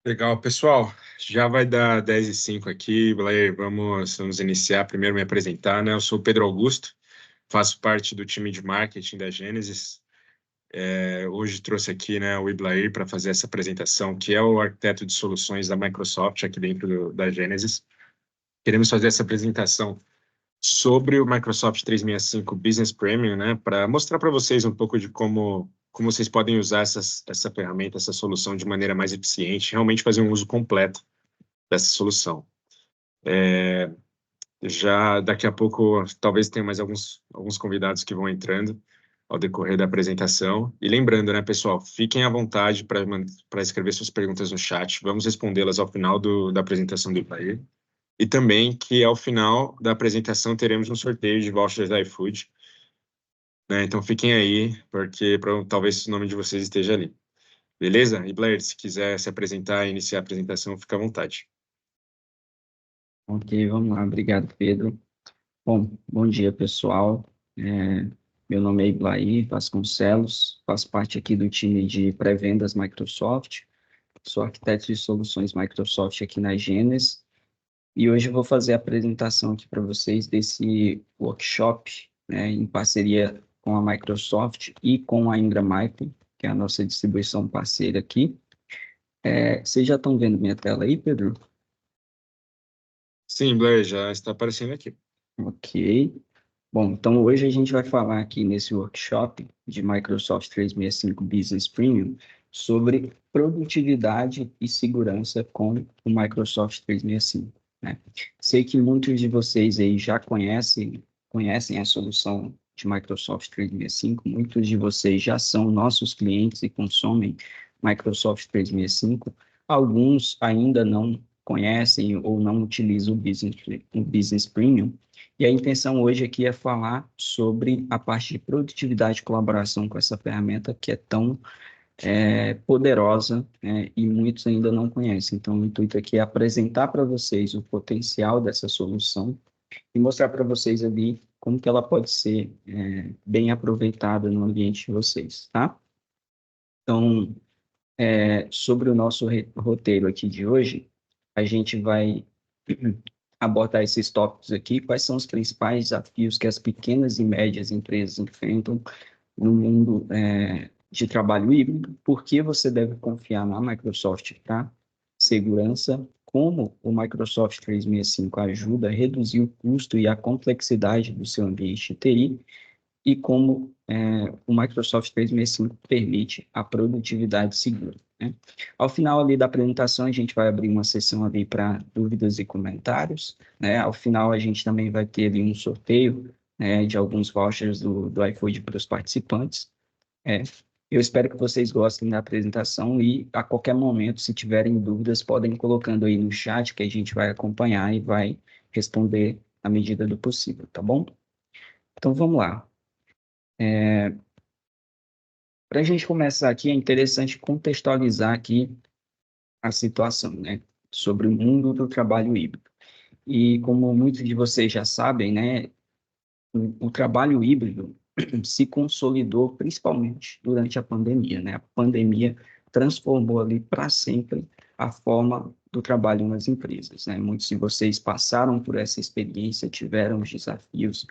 Legal, pessoal. Já vai dar 10h05 aqui, Blair. Vamos iniciar. Primeiro me apresentar, né? Eu sou o Pedro Augusto, faço parte do time de marketing da Gênesis. Hoje trouxe aqui, né, o Iblair para fazer essa apresentação, que é o arquiteto de soluções da Microsoft aqui dentro da Gênesis. Queremos fazer essa apresentação sobre o Microsoft 365 Business Premium, né, para mostrar para vocês um pouco de como vocês podem usar essa ferramenta, essa solução de maneira mais eficiente, realmente fazer um uso completo dessa solução. Já daqui a pouco, talvez tenha mais alguns convidados que vão entrando ao decorrer da apresentação. E lembrando, né, pessoal, fiquem à vontade para escrever suas perguntas no chat. Vamos respondê-las ao final da apresentação do Ipair. E também que ao final da apresentação teremos um sorteio de vouchers da iFood, né? Então fiquem aí, porque talvez o nome de vocês esteja ali. Beleza? E Blair, se quiser se apresentar e iniciar a apresentação, fica à vontade. Ok, vamos lá. Obrigado, Pedro. Bom dia, pessoal. Meu nome é Iblair Vasconcelos, faço parte aqui do time de pré-vendas Microsoft, sou arquiteto de soluções Microsoft aqui na Gênesis, e hoje eu vou fazer a apresentação aqui para vocês desse workshop, né, em parceria com a Microsoft e com a Ingram Micro, que é a nossa distribuição parceira aqui. Vocês já estão vendo minha tela aí, Pedro? Sim, Blair, já está aparecendo aqui. Ok. Bom, então hoje a gente vai falar aqui nesse workshop de Microsoft 365 Business Premium sobre produtividade e segurança com o Microsoft 365, né? Sei que muitos de vocês aí já conhecem a solução de Microsoft 365, muitos de vocês já são nossos clientes e consomem Microsoft 365, alguns ainda não conhecem ou não utilizam o Business Premium, e a intenção hoje aqui é falar sobre a parte de produtividade e colaboração com essa ferramenta que é tão poderosa, né, e muitos ainda não conhecem. Então, o intuito aqui é apresentar para vocês o potencial dessa solução e mostrar para vocês ali como que ela pode ser bem aproveitada no ambiente de vocês, tá? Então, sobre o nosso roteiro aqui de hoje, a gente vai abordar esses tópicos aqui, quais são os principais desafios que as pequenas e médias empresas enfrentam no mundo de trabalho híbrido, por que você deve confiar na Microsoft para segurança, como o Microsoft 365 ajuda a reduzir o custo e a complexidade do seu ambiente de TI, e como o Microsoft 365 permite a produtividade segura, né? Ao final ali da apresentação, a gente vai abrir uma sessão ali para dúvidas e comentários, né? Ao final, a gente também vai ter ali um sorteio, né, de alguns vouchers do iFood para os participantes. Eu espero que vocês gostem da apresentação e, a qualquer momento, se tiverem dúvidas, podem ir colocando aí no chat que a gente vai acompanhar e vai responder à medida do possível, tá bom? Então, vamos lá. Para a gente começar aqui, é interessante contextualizar aqui a situação, né, sobre o mundo do trabalho híbrido. E como muitos de vocês já sabem, né, o trabalho híbrido se consolidou principalmente durante a pandemia, né? A pandemia transformou ali para sempre a forma do trabalho nas empresas, né? Muitos de vocês passaram por essa experiência, tiveram os desafios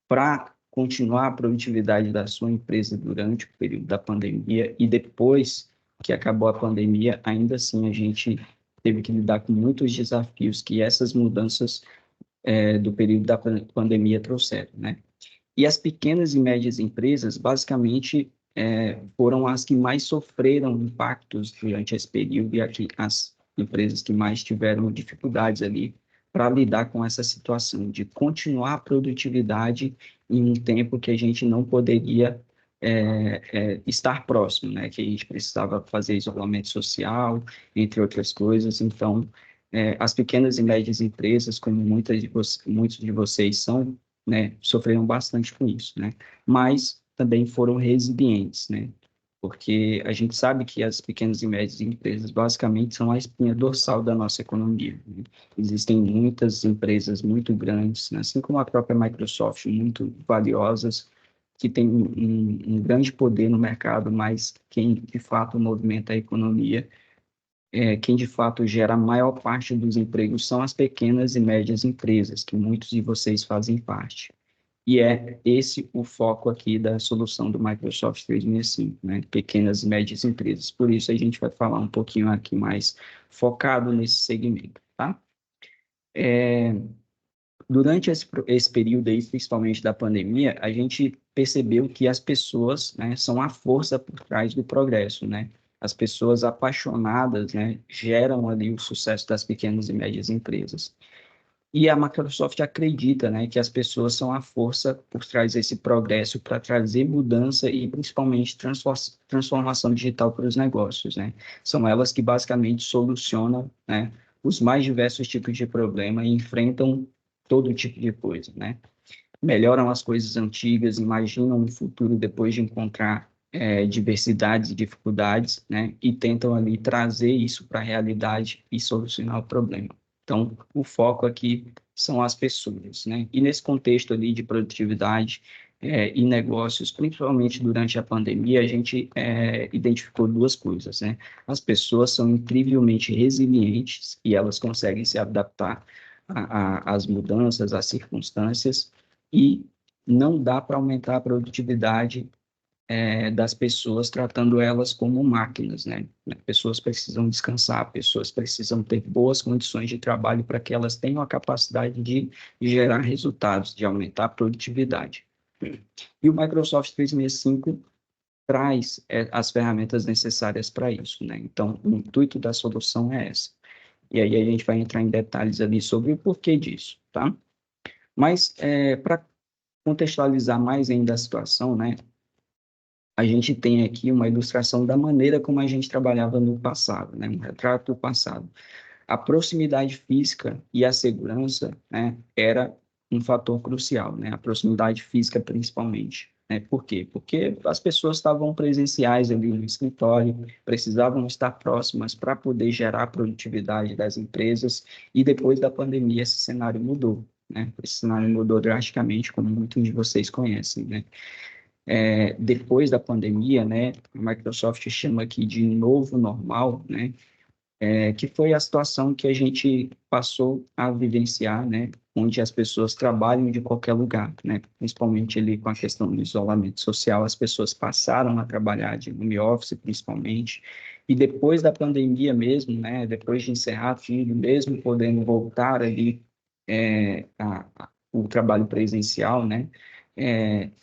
para continuar a produtividade da sua empresa durante o período da pandemia e depois que acabou a pandemia, ainda assim a gente teve que lidar com muitos desafios que essas mudanças do período da pandemia trouxeram, né? E as pequenas e médias empresas, basicamente, foram as que mais sofreram impactos durante esse período e as empresas que mais tiveram dificuldades ali para lidar com essa situação de continuar a produtividade em um tempo que a gente não poderia estar próximo, né? Que a gente precisava fazer isolamento social, entre outras coisas. Então, as pequenas e médias empresas, como muitos de vocês são, né, sofreram bastante com isso, né? Mas também foram resilientes, né? Porque a gente sabe que as pequenas e médias empresas basicamente são a espinha dorsal da nossa economia, né? Existem muitas empresas muito grandes, né, assim como a própria Microsoft, muito valiosas, que têm um grande poder no mercado, mas quem de fato movimenta a economia quem de fato gera a maior parte dos empregos são as pequenas e médias empresas, que muitos de vocês fazem parte. E é esse o foco aqui da solução do Microsoft 365, né? Pequenas e médias empresas. Por isso a gente vai falar um pouquinho aqui mais focado nesse segmento, tá? Durante esse período aí, principalmente da pandemia, a gente percebeu que as pessoas, né, são a força por trás do progresso, né? As pessoas apaixonadas, né, geram ali o sucesso das pequenas e médias empresas. E a Microsoft acredita, né, que as pessoas são a força por trás desse progresso para trazer mudança e principalmente transformação digital para os negócios, né? São elas que basicamente solucionam, né, os mais diversos tipos de problema e enfrentam todo tipo de coisa, né? Melhoram as coisas antigas, imaginam um futuro depois de encontrar diversidades e dificuldades, né? E tentam ali trazer isso para a realidade e solucionar o problema. Então, o foco aqui são as pessoas, né? E nesse contexto ali de produtividade e negócios, principalmente durante a pandemia, a gente identificou duas coisas, né? As pessoas são incrivelmente resilientes e elas conseguem se adaptar às mudanças, às circunstâncias, e não dá para aumentar a produtividade das pessoas tratando elas como máquinas, né? Pessoas precisam descansar, pessoas precisam ter boas condições de trabalho para que elas tenham a capacidade de gerar resultados, de aumentar a produtividade. E o Microsoft 365 traz as ferramentas necessárias para isso, né? Então, o intuito da solução é essa. E aí a gente vai entrar em detalhes ali sobre o porquê disso, tá? Mas, para contextualizar mais ainda a situação, né? A gente tem aqui uma ilustração da maneira como a gente trabalhava no passado, né? Um retrato do passado. A proximidade física e a segurança, né, era um fator crucial, né? A proximidade física principalmente, né? Por quê? Porque as pessoas estavam presenciais ali no escritório, precisavam estar próximas para poder gerar a produtividade das empresas, e depois da pandemia esse cenário mudou, né? Esse cenário mudou drasticamente, como muitos de vocês conhecem, né? Depois da pandemia, né, a Microsoft chama aqui de novo normal, né, que foi a situação que a gente passou a vivenciar, né, onde as pessoas trabalham de qualquer lugar, né, principalmente ali com a questão do isolamento social, as pessoas passaram a trabalhar de home office, principalmente, e depois da pandemia mesmo, né, depois de encerrar tudo, mesmo podendo voltar ali o trabalho presencial, né,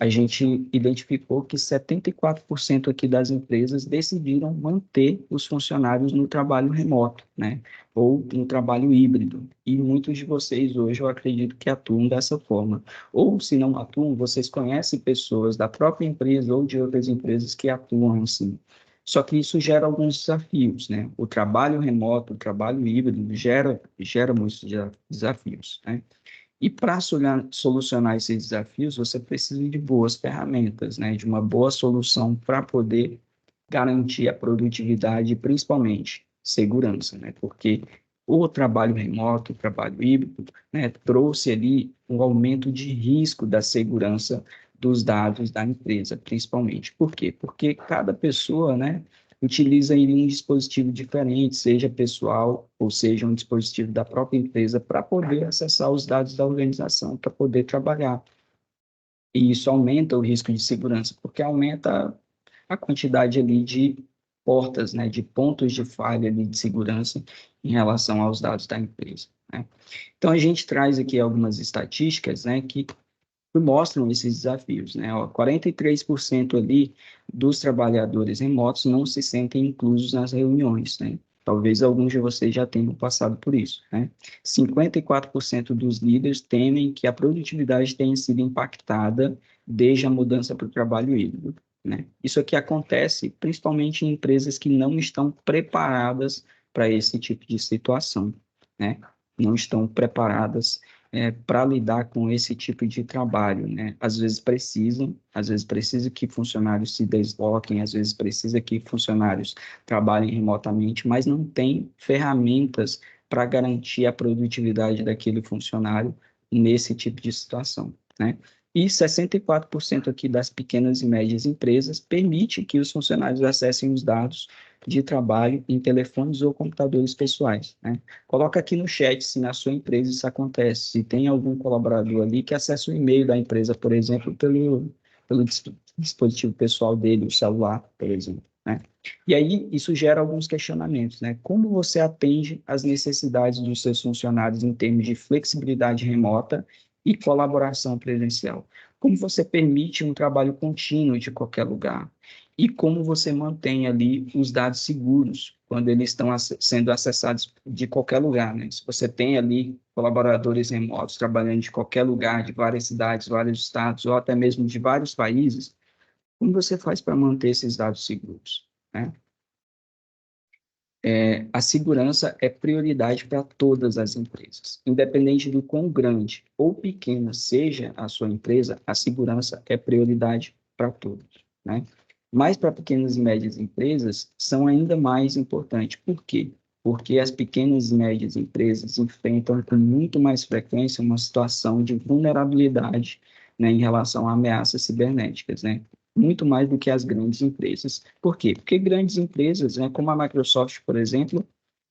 a gente identificou que 74% aqui das empresas decidiram manter os funcionários no trabalho remoto, né? Ou no trabalho híbrido. E muitos de vocês hoje, eu acredito que atuam dessa forma. Ou, se não atuam, vocês conhecem pessoas da própria empresa ou de outras empresas que atuam assim. Só que isso gera alguns desafios, né? O trabalho remoto, o trabalho híbrido gera muitos desafios, né? E para solucionar esses desafios, você precisa de boas ferramentas, né? De uma boa solução para poder garantir a produtividade e principalmente segurança, né? Porque o trabalho remoto, o trabalho híbrido, né, trouxe ali um aumento de risco da segurança dos dados da empresa, principalmente. Por quê? Porque cada pessoa, né, utiliza aí um dispositivo diferente, seja pessoal ou seja um dispositivo da própria empresa, para poder acessar os dados da organização, para poder trabalhar. E isso aumenta o risco de segurança, porque aumenta a quantidade ali de portas, né, de pontos de falha ali de segurança em relação aos dados da empresa, né? Então, a gente traz aqui algumas estatísticas, né, que mostram esses desafios, né? Ó, 43% ali dos trabalhadores remotos não se sentem inclusos nas reuniões, né? Talvez alguns de vocês já tenham passado por isso, né? 54% dos líderes temem que a produtividade tenha sido impactada desde a mudança para o trabalho híbrido, né? Isso aqui acontece principalmente em empresas que não estão preparadas para esse tipo de situação, né? Não estão preparadas para lidar com esse tipo de trabalho, né? Às vezes precisa que funcionários se desloquem, às vezes precisa que funcionários trabalhem remotamente, mas não tem ferramentas para garantir a produtividade daquele funcionário nesse tipo de situação, né? E 64% aqui das pequenas e médias empresas permite que os funcionários acessem os dados de trabalho em telefones ou computadores pessoais, né? Coloca aqui no chat se na sua empresa isso acontece, se tem algum colaborador ali que acessa o e-mail da empresa, por exemplo, pelo dispositivo pessoal dele, o celular, por exemplo, né? E aí isso gera alguns questionamentos, né? Como você atende às necessidades dos seus funcionários em termos de flexibilidade remota e colaboração presencial? Como você permite um trabalho contínuo de qualquer lugar? E como você mantém ali os dados seguros quando eles estão sendo acessados de qualquer lugar, né? Se você tem ali colaboradores remotos trabalhando de qualquer lugar, de várias cidades, vários estados, ou até mesmo de vários países, como você faz para manter esses dados seguros, né? A segurança é prioridade para todas as empresas. Independente do quão grande ou pequena seja a sua empresa, a segurança é prioridade para todos, né? Mas para pequenas e médias empresas, são ainda mais importantes. Por quê? Porque as pequenas e médias empresas enfrentam com muito mais frequência uma situação de vulnerabilidade, né, em relação a ameaças cibernéticas, né? Muito mais do que as grandes empresas. Por quê? Porque grandes empresas, né, como a Microsoft, por exemplo,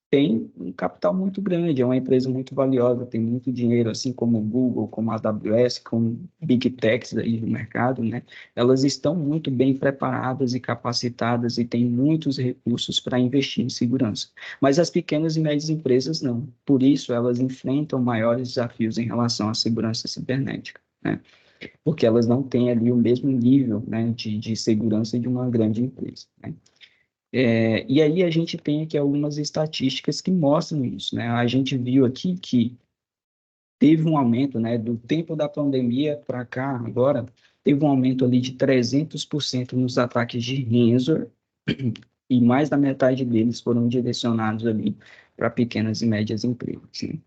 tem um capital muito grande, é uma empresa muito valiosa, tem muito dinheiro, assim como o Google, como a AWS, como Big Techs aí do mercado, né? Elas estão muito bem preparadas e capacitadas e têm muitos recursos para investir em segurança. Mas as pequenas e médias empresas não. Por isso, elas enfrentam maiores desafios em relação à segurança cibernética, né? Porque elas não têm ali o mesmo nível, né, de segurança de uma grande empresa, né? E aí a gente tem aqui algumas estatísticas que mostram isso, né? A gente viu aqui que teve um aumento, né, do tempo da pandemia para cá, agora, teve um aumento ali de 300% nos ataques de ransomware, e mais da metade deles foram direcionados ali para pequenas e médias empresas, né?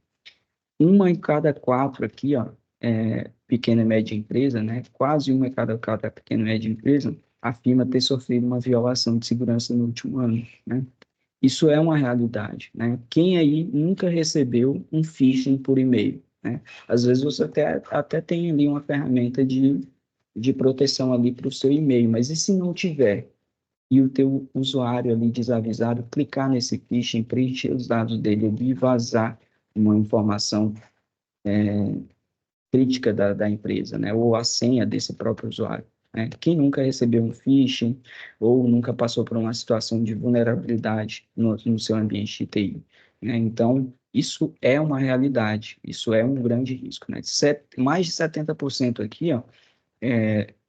Uma em cada quatro aqui, ó, pequena e média empresa, né? Quase uma em cada pequena e média empresa afirma ter sofrido uma violação de segurança no último ano, né? Isso é uma realidade, né? Quem aí nunca recebeu um phishing por e-mail, né? Às vezes você até tem ali uma ferramenta de proteção ali para o seu e-mail, mas e se não tiver? E o teu usuário ali desavisado clicar nesse phishing, preencher os dados dele ali e vazar uma informação crítica da empresa, né? Ou a senha desse próprio usuário, né? Quem nunca recebeu um phishing ou nunca passou por uma situação de vulnerabilidade no seu ambiente de TI, né? Então, isso é uma realidade, isso é um grande risco, né? Mais de 70% aqui, ó,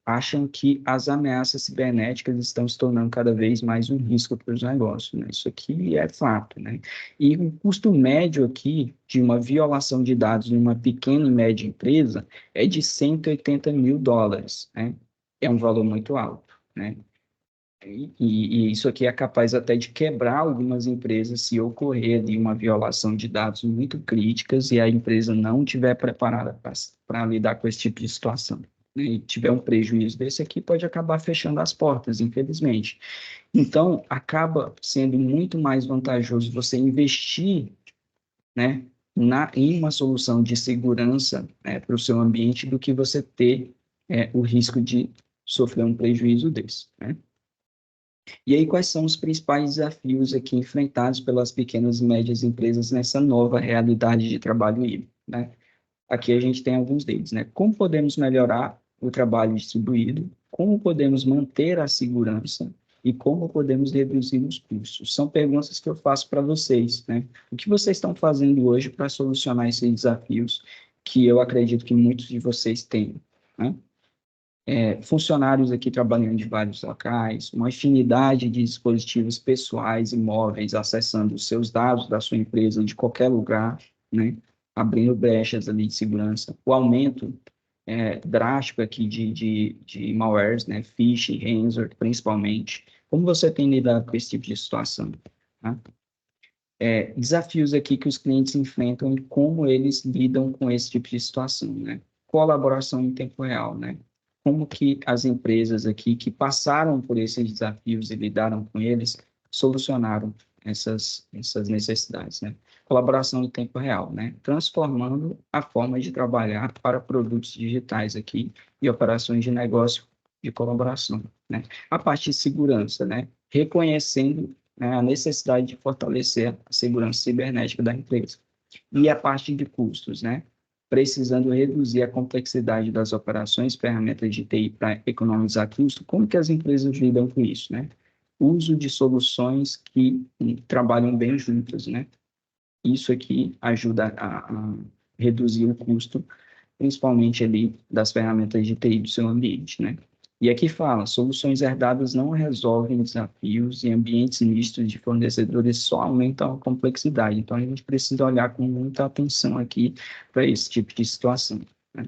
acham que as ameaças cibernéticas estão se tornando cada vez mais um risco para os negócios, né? Isso aqui é fato, né? E o custo médio aqui de uma violação de dados em uma pequena e média empresa é de US$ 180.000, né? É um valor muito alto, né? E isso aqui é capaz até de quebrar algumas empresas se ocorrer ali uma violação de dados muito críticas e a empresa não estiver preparada para lidar com esse tipo de situação, né? E tiver um prejuízo desse aqui, pode acabar fechando as portas, infelizmente. Então, acaba sendo muito mais vantajoso você investir, né, em uma solução de segurança, né, para o seu ambiente do que você ter o risco de sofrer um prejuízo desse, né? E aí, quais são os principais desafios aqui enfrentados pelas pequenas e médias empresas nessa nova realidade de trabalho híbrido, né? Aqui a gente tem alguns deles, né? Como podemos melhorar o trabalho distribuído? Como podemos manter a segurança? E como podemos reduzir os custos? São perguntas que eu faço para vocês, né? O que vocês estão fazendo hoje para solucionar esses desafios que eu acredito que muitos de vocês têm, né? Funcionários aqui trabalhando de vários locais, uma infinidade de dispositivos pessoais e móveis acessando os seus dados da sua empresa de qualquer lugar, né? Abrindo brechas ali de segurança, o aumento drástico aqui de malwares, né? Phishing, ransomware, principalmente. Como você tem lidado com esse tipo de situação, tá? Desafios aqui que os clientes enfrentam e como eles lidam com esse tipo de situação, né? Colaboração em tempo real, né? Como que as empresas aqui que passaram por esses desafios e lidaram com eles, solucionaram essas necessidades, né? Colaboração em tempo real, né? Transformando a forma de trabalhar para produtos digitais aqui e operações de negócio de colaboração, né? A parte de segurança, né? Reconhecendo né, a necessidade de fortalecer a segurança cibernética da empresa. E a parte de custos, né? Precisando reduzir a complexidade das operações, ferramentas de TI para economizar custo, como que as empresas lidam com isso, né? Uso de soluções que trabalham bem juntas, né? Isso aqui ajuda a reduzir o custo, principalmente ali das ferramentas de TI do seu ambiente, né? E aqui fala, soluções herdadas não resolvem desafios e ambientes mistos de fornecedores só aumentam a complexidade. Então, a gente precisa olhar com muita atenção aqui para esse tipo de situação, né?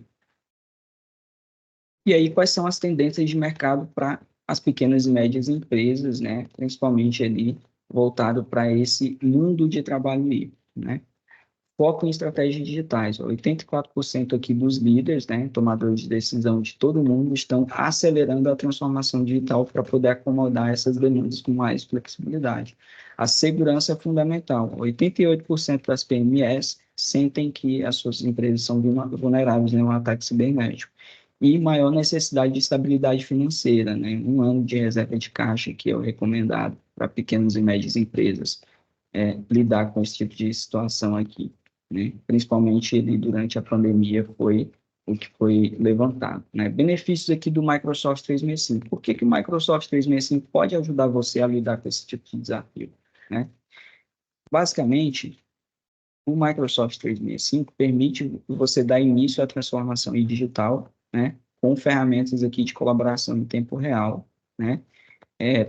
E aí, quais são as tendências de mercado para as pequenas e médias empresas, né? Principalmente ali voltado para esse mundo de trabalho livre, né? Foco em estratégias digitais. 84% aqui dos líderes, né, tomadores de decisão de todo mundo, estão acelerando a transformação digital para poder acomodar essas demandas com mais flexibilidade. A segurança é fundamental. 88% das PMEs sentem que as suas empresas são vulneráveis a um ataque cibernético. E maior necessidade de estabilidade financeira, né? Um ano de reserva de caixa, que é o recomendado para pequenas e médias empresas, lidar com esse tipo de situação aqui, né? Principalmente ele, durante a pandemia, foi o que foi levantado, né? Benefícios aqui do Microsoft 365. Por que que o Microsoft 365 pode ajudar você a lidar com esse tipo de desafio, né? Basicamente, o Microsoft 365 permite você dar início à transformação digital, né? Com ferramentas aqui de colaboração em tempo real, né?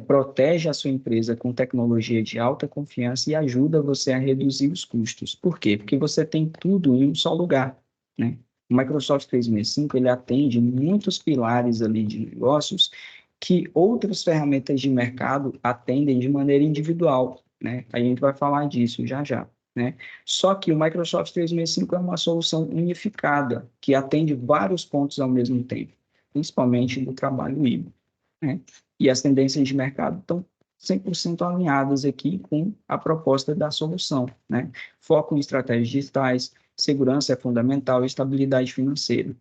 Protege a sua empresa com tecnologia de alta confiança e ajuda você a reduzir os custos. Por quê? Porque você tem tudo em um só lugar, né? O Microsoft 365, ele atende muitos pilares ali de negócios que outras ferramentas de mercado atendem de maneira individual, né? A gente vai falar disso já já, né? Só que o Microsoft 365 é uma solução unificada, que atende vários pontos ao mesmo tempo, principalmente do trabalho híbrido, né? E as tendências de mercado estão 100% alinhadas aqui com a proposta da solução, né? Foco em estratégias digitais, segurança é fundamental, estabilidade financeira.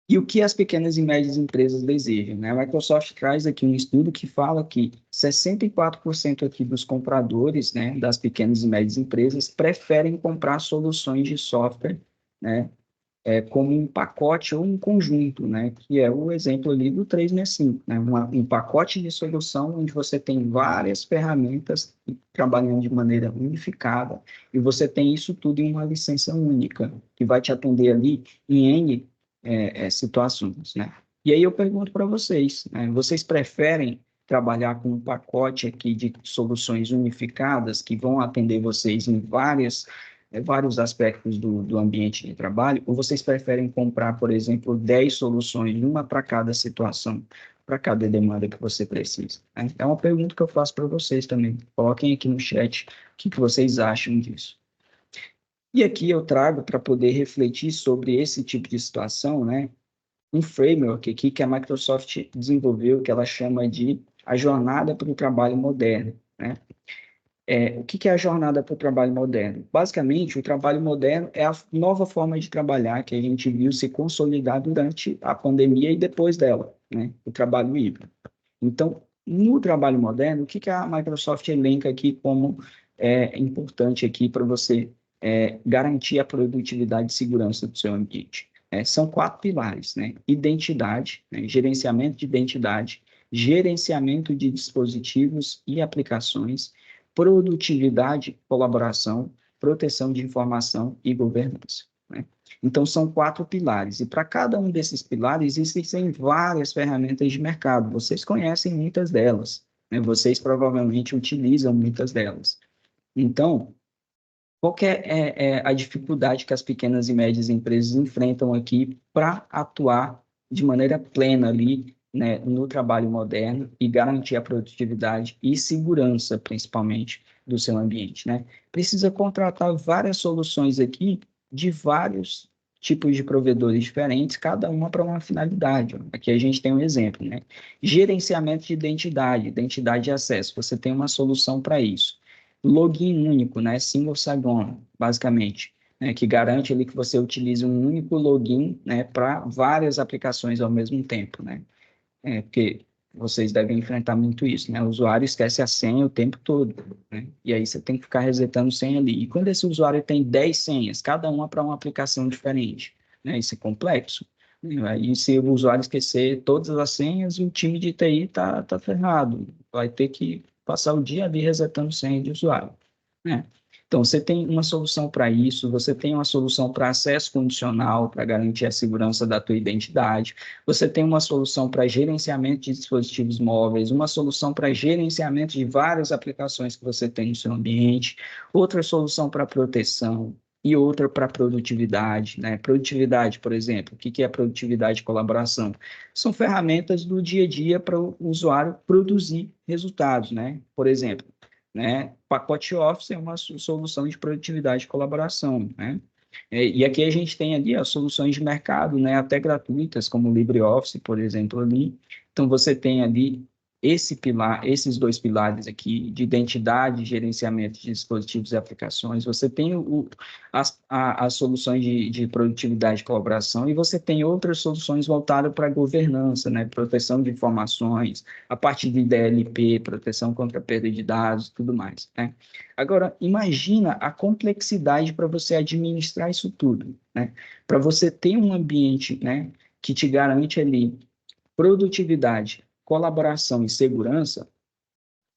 E o que as pequenas e médias empresas desejam, né? A Microsoft traz aqui um estudo que fala que 64% aqui dos compradores, né, das pequenas e médias empresas preferem comprar soluções de software, né, como um pacote ou um conjunto, né, que é o exemplo ali do 365, né, um pacote de solução onde você tem várias ferramentas trabalhando de maneira unificada e você tem isso tudo em uma licença única, que vai te atender ali em N situações, né. E aí eu pergunto para vocês, né, vocês preferem trabalhar com um pacote aqui de soluções unificadas que vão atender vocês em vários aspectos do ambiente de trabalho, ou vocês preferem comprar, por exemplo, 10 soluções, uma para cada situação, para cada demanda que você precisa, né? É uma pergunta que eu faço para vocês também. Coloquem aqui no chat o que vocês acham disso. E aqui eu trago para poder refletir sobre esse tipo de situação, né, um framework aqui que a Microsoft desenvolveu, que ela chama de a jornada para o trabalho moderno, né? O que é a jornada para o trabalho moderno? Basicamente, o trabalho moderno é a nova forma de trabalhar que a gente viu se consolidar durante a pandemia e depois dela, né? O trabalho híbrido. Então, no trabalho moderno, o que a Microsoft elenca aqui como importante aqui para você garantir a produtividade e segurança do seu ambiente? São 4 pilares, né? Identidade, né? Gerenciamento de identidade, gerenciamento de dispositivos e aplicações, produtividade, colaboração, proteção de informação e governança, né? Então, são 4 pilares, e para cada um desses pilares existem várias ferramentas de mercado. Vocês conhecem muitas delas, né? Vocês provavelmente utilizam muitas delas. Então, qual que é a dificuldade que as pequenas e médias empresas enfrentam aqui para atuar de maneira plena ali, né, no trabalho moderno e garantir a produtividade e segurança, principalmente, do seu ambiente, né? Precisa contratar várias soluções aqui de vários tipos de provedores diferentes, cada uma para uma finalidade. Aqui a gente tem um exemplo, né? Gerenciamento de identidade, identidade e acesso. Você tem uma solução para isso. Login único, né? Single sign-on, basicamente, né? Que garante ali que você utilize um único login, né? Para várias aplicações ao mesmo tempo, né? Porque vocês devem enfrentar muito isso, né? O usuário esquece a senha o tempo todo, né? E aí você tem que ficar resetando senha ali. E quando esse usuário tem 10 senhas, cada uma para uma aplicação diferente, né? Isso é complexo. Aí, se o usuário esquecer todas as senhas, o time de TI tá ferrado. Vai ter que passar o dia ali resetando senha de usuário, né? Então, você tem uma solução para isso, você tem uma solução para acesso condicional, para garantir a segurança da tua identidade, você tem uma solução para gerenciamento de dispositivos móveis, uma solução para gerenciamento de várias aplicações que você tem no seu ambiente, outra solução para proteção, e outra para produtividade, né? Produtividade, por exemplo, o que é produtividade e colaboração? São ferramentas do dia a dia para o usuário produzir resultados, né? Por exemplo, né? Pacote Office é uma solução de produtividade e colaboração, né? E aqui a gente tem ali as soluções de mercado, né? Até gratuitas, como o LibreOffice, por exemplo, ali. Então, você tem ali esse pilar, esses dois pilares aqui de identidade, gerenciamento de dispositivos e aplicações. Você tem as soluções de produtividade e colaboração e você tem outras soluções voltadas para governança, né? Proteção de informações, a parte de DLP, proteção contra perda de dados, tudo mais, né? Agora, imagina a complexidade para você administrar isso tudo, né? Para você ter um ambiente, né, que te garante ali produtividade, colaboração e segurança,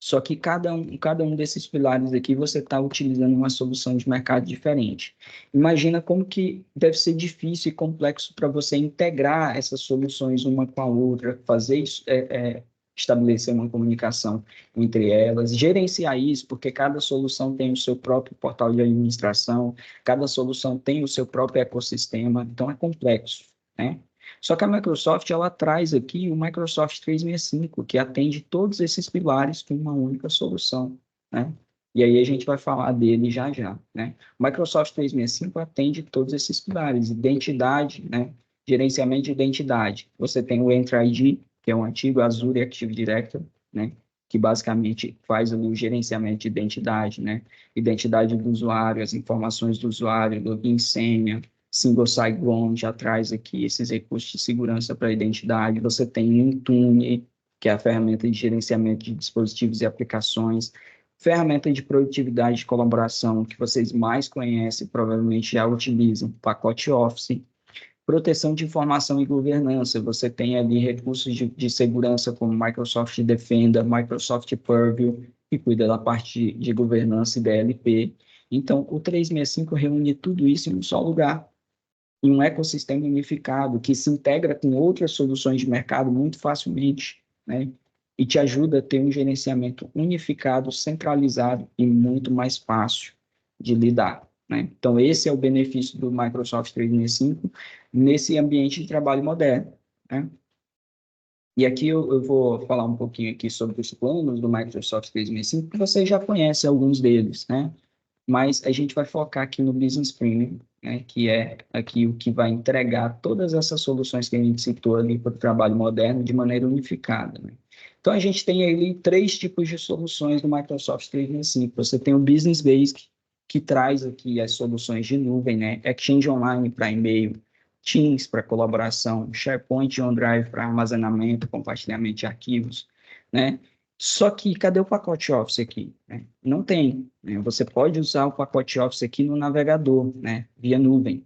só que cada um desses pilares aqui você está utilizando uma solução de mercado diferente. Imagina como que deve ser difícil e complexo para você integrar essas soluções uma com a outra, fazer isso, estabelecer uma comunicação entre elas, gerenciar isso, porque cada solução tem o seu próprio portal de administração, cada solução tem o seu próprio ecossistema, então é complexo, né? Só que a Microsoft, ela traz aqui o Microsoft 365, que atende todos esses pilares com uma única solução, né? E aí a gente vai falar dele já já, né? O Microsoft 365 atende todos esses pilares, identidade, né? Gerenciamento de identidade. Você tem o Entra ID, que é um antigo Azure Active Directory, né? Que basicamente faz o gerenciamento de identidade, né? Identidade do usuário, as informações do usuário, login, senha, Single Sign-On já traz aqui esses recursos de segurança para a identidade. Você tem o Intune, que é a ferramenta de gerenciamento de dispositivos e aplicações. Ferramenta de produtividade e colaboração, que vocês mais conhecem, provavelmente já utilizam. Pacote Office. Proteção de informação e governança. Você tem ali recursos de segurança como Microsoft Defender, Microsoft Purview, que cuida da parte de governança e DLP. Então, o 365 reúne tudo isso em um só lugar, em um ecossistema unificado que se integra com outras soluções de mercado muito facilmente, né? E te ajuda a ter um gerenciamento unificado, centralizado e muito mais fácil de lidar, né? Então, esse é o benefício do Microsoft 365 nesse ambiente de trabalho moderno, né? E aqui eu vou falar um pouquinho aqui sobre os planos do Microsoft 365, que vocês já conhecem alguns deles, né? Mas a gente vai focar aqui no Business Premium, né, que é aqui o que vai entregar todas essas soluções que a gente citou ali para o trabalho moderno de maneira unificada, né? Então, a gente tem ali três tipos de soluções no Microsoft 365. Você tem o Business Basic, que traz aqui as soluções de nuvem, né? Exchange Online para e-mail, Teams para colaboração, SharePoint e OneDrive para armazenamento, compartilhamento de arquivos, né? Só que cadê o pacote Office aqui, né? Não tem, né? Você pode usar o pacote Office aqui no navegador, né? Via nuvem.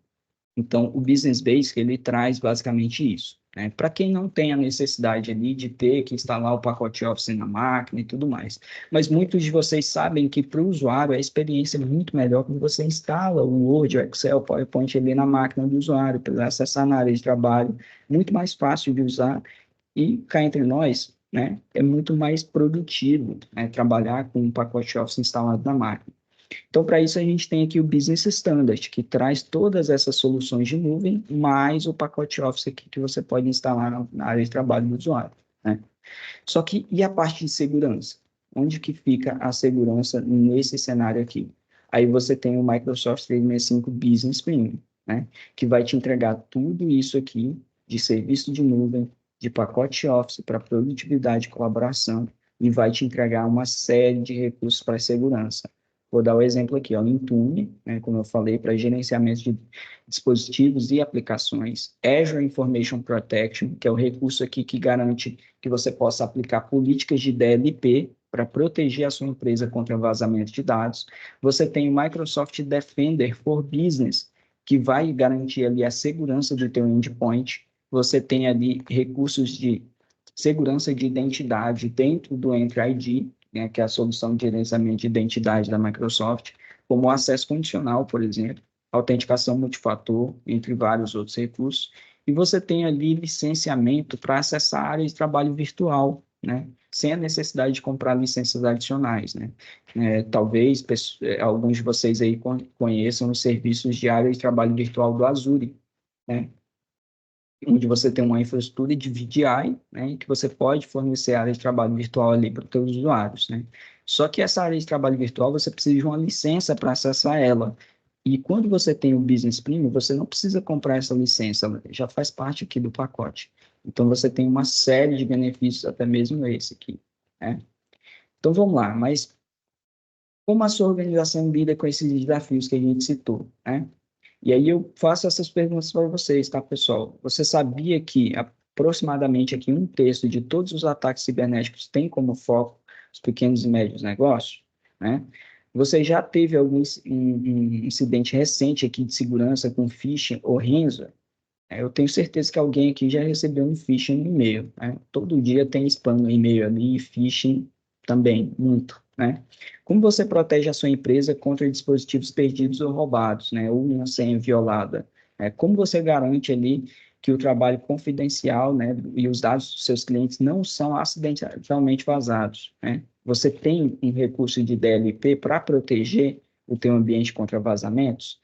Então, o Business Basic, ele traz basicamente isso, né? Para quem não tem a necessidade ali de ter que instalar o pacote Office na máquina e tudo mais. Mas muitos de vocês sabem que para o usuário a experiência é muito melhor quando você instala o Word, o Excel, o PowerPoint ali na máquina do usuário, para acessar na área de trabalho. Muito mais fácil de usar e cá entre nós, né, é muito mais produtivo, né, trabalhar com um pacote Office instalado na máquina. Então, para isso, a gente tem aqui o Business Standard, que traz todas essas soluções de nuvem, mais o pacote Office aqui que você pode instalar na área de trabalho do usuário, né? Só que, e a parte de segurança? Onde que fica a segurança nesse cenário aqui? Aí você tem o Microsoft 365 Business Premium, né? Que vai te entregar tudo isso aqui de serviço de nuvem, de pacote Office para produtividade e colaboração, e vai te entregar uma série de recursos para segurança. Vou dar o exemplo aqui, ó, Intune, né, como eu falei, para gerenciamento de dispositivos e aplicações, Azure Information Protection, que é o recurso aqui que garante que você possa aplicar políticas de DLP para proteger a sua empresa contra vazamento de dados. Você tem o Microsoft Defender for Business, que vai garantir ali a segurança do teu endpoint. Você tem ali recursos de segurança de identidade dentro do Entra ID, né, que é a solução de gerenciamento de identidade da Microsoft, como o acesso condicional, por exemplo, autenticação multifator, entre vários outros recursos. E você tem ali licenciamento para acessar a área de trabalho virtual, né, sem a necessidade de comprar licenças adicionais, né. Talvez alguns de vocês aí conheçam os serviços de área de trabalho virtual do Azure, né, onde você tem uma infraestrutura de VDI, né, que você pode fornecer área de trabalho virtual ali para os seus usuários, né. Só que essa área de trabalho virtual, você precisa de uma licença para acessar ela. E quando você tem o Business Premium, você não precisa comprar essa licença, ela já faz parte aqui do pacote. Então, você tem uma série de benefícios, até mesmo esse aqui, né. Então, vamos lá, mas como a sua organização lida com esses desafios que a gente citou, né? E aí eu faço essas perguntas para vocês, tá, pessoal? Você sabia que aproximadamente aqui um terço de todos os ataques cibernéticos tem como foco os pequenos e médios negócios, né? Você já teve algum um incidente recente aqui de segurança com phishing ou ransomware? Eu tenho certeza que alguém aqui já recebeu um phishing no e-mail, né? Todo dia tem spam no e-mail ali e phishing também, muito, né? Como você protege a sua empresa contra dispositivos perdidos ou roubados, né? Ou uma senha violada? Como você garante ali que o trabalho confidencial, né, e os dados dos seus clientes não são acidentalmente vazados, né? Você tem um recurso de DLP para proteger o teu ambiente contra vazamentos?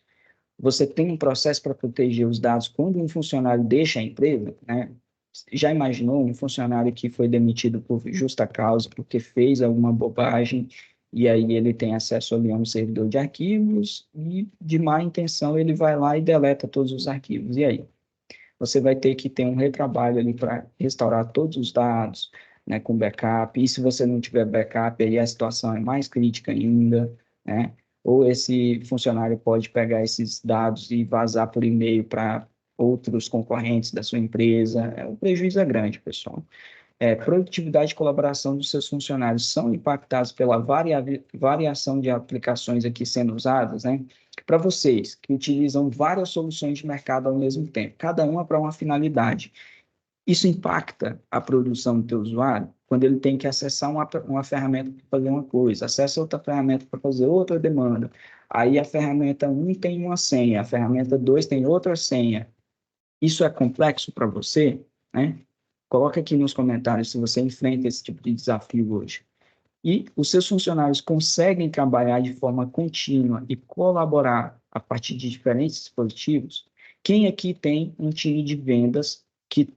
Você tem um processo para proteger os dados quando um funcionário deixa a empresa, né? Já imaginou um funcionário que foi demitido por justa causa, porque fez alguma bobagem, e aí ele tem acesso ali a um servidor de arquivos, e de má intenção ele vai lá e deleta todos os arquivos. E aí? Você vai ter que ter um retrabalho ali para restaurar todos os dados, né, com backup, e se você não tiver backup, aí a situação é mais crítica ainda, né? Ou esse funcionário pode pegar esses dados e vazar por e-mail para outros concorrentes da sua empresa. O prejuízo é grande, pessoal. Produtividade e colaboração dos seus funcionários são impactados pela variação de aplicações aqui sendo usadas, né? Para vocês que utilizam várias soluções de mercado ao mesmo tempo, cada uma para uma finalidade, isso impacta a produção do teu usuário quando ele tem que acessar uma ferramenta para fazer uma coisa, acessa outra ferramenta para fazer outra demanda. Aí a ferramenta 1 tem uma senha, a ferramenta 2 tem outra senha. Isso é complexo para você, né? Coloca aqui nos comentários se você enfrenta esse tipo de desafio hoje. E os seus funcionários conseguem trabalhar de forma contínua e colaborar a partir de diferentes dispositivos? Quem aqui tem um time de vendas que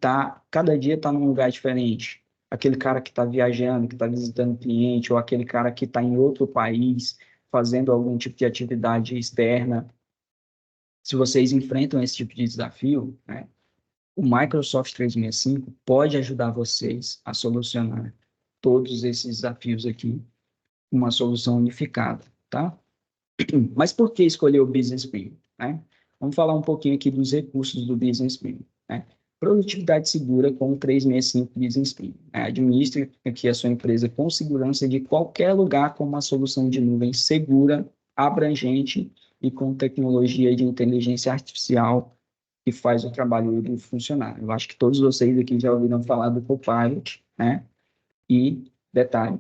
cada dia está num lugar diferente? Aquele cara que está viajando, que está visitando cliente, ou aquele cara que está em outro país, fazendo algum tipo de atividade externa. Se vocês enfrentam esse tipo de desafio, né, o Microsoft 365 pode ajudar vocês a solucionar todos esses desafios aqui, uma solução unificada, tá? Mas por que escolher o Business Premium, né? Vamos falar um pouquinho aqui dos recursos do Business Premium, né? Produtividade segura com o 365 Business Premium, né? Administre aqui a sua empresa com segurança de qualquer lugar com uma solução de nuvem segura, abrangente e com tecnologia de inteligência artificial que faz o trabalho do funcionário. Eu acho que todos vocês aqui já ouviram falar do Copilot, né? E, detalhe,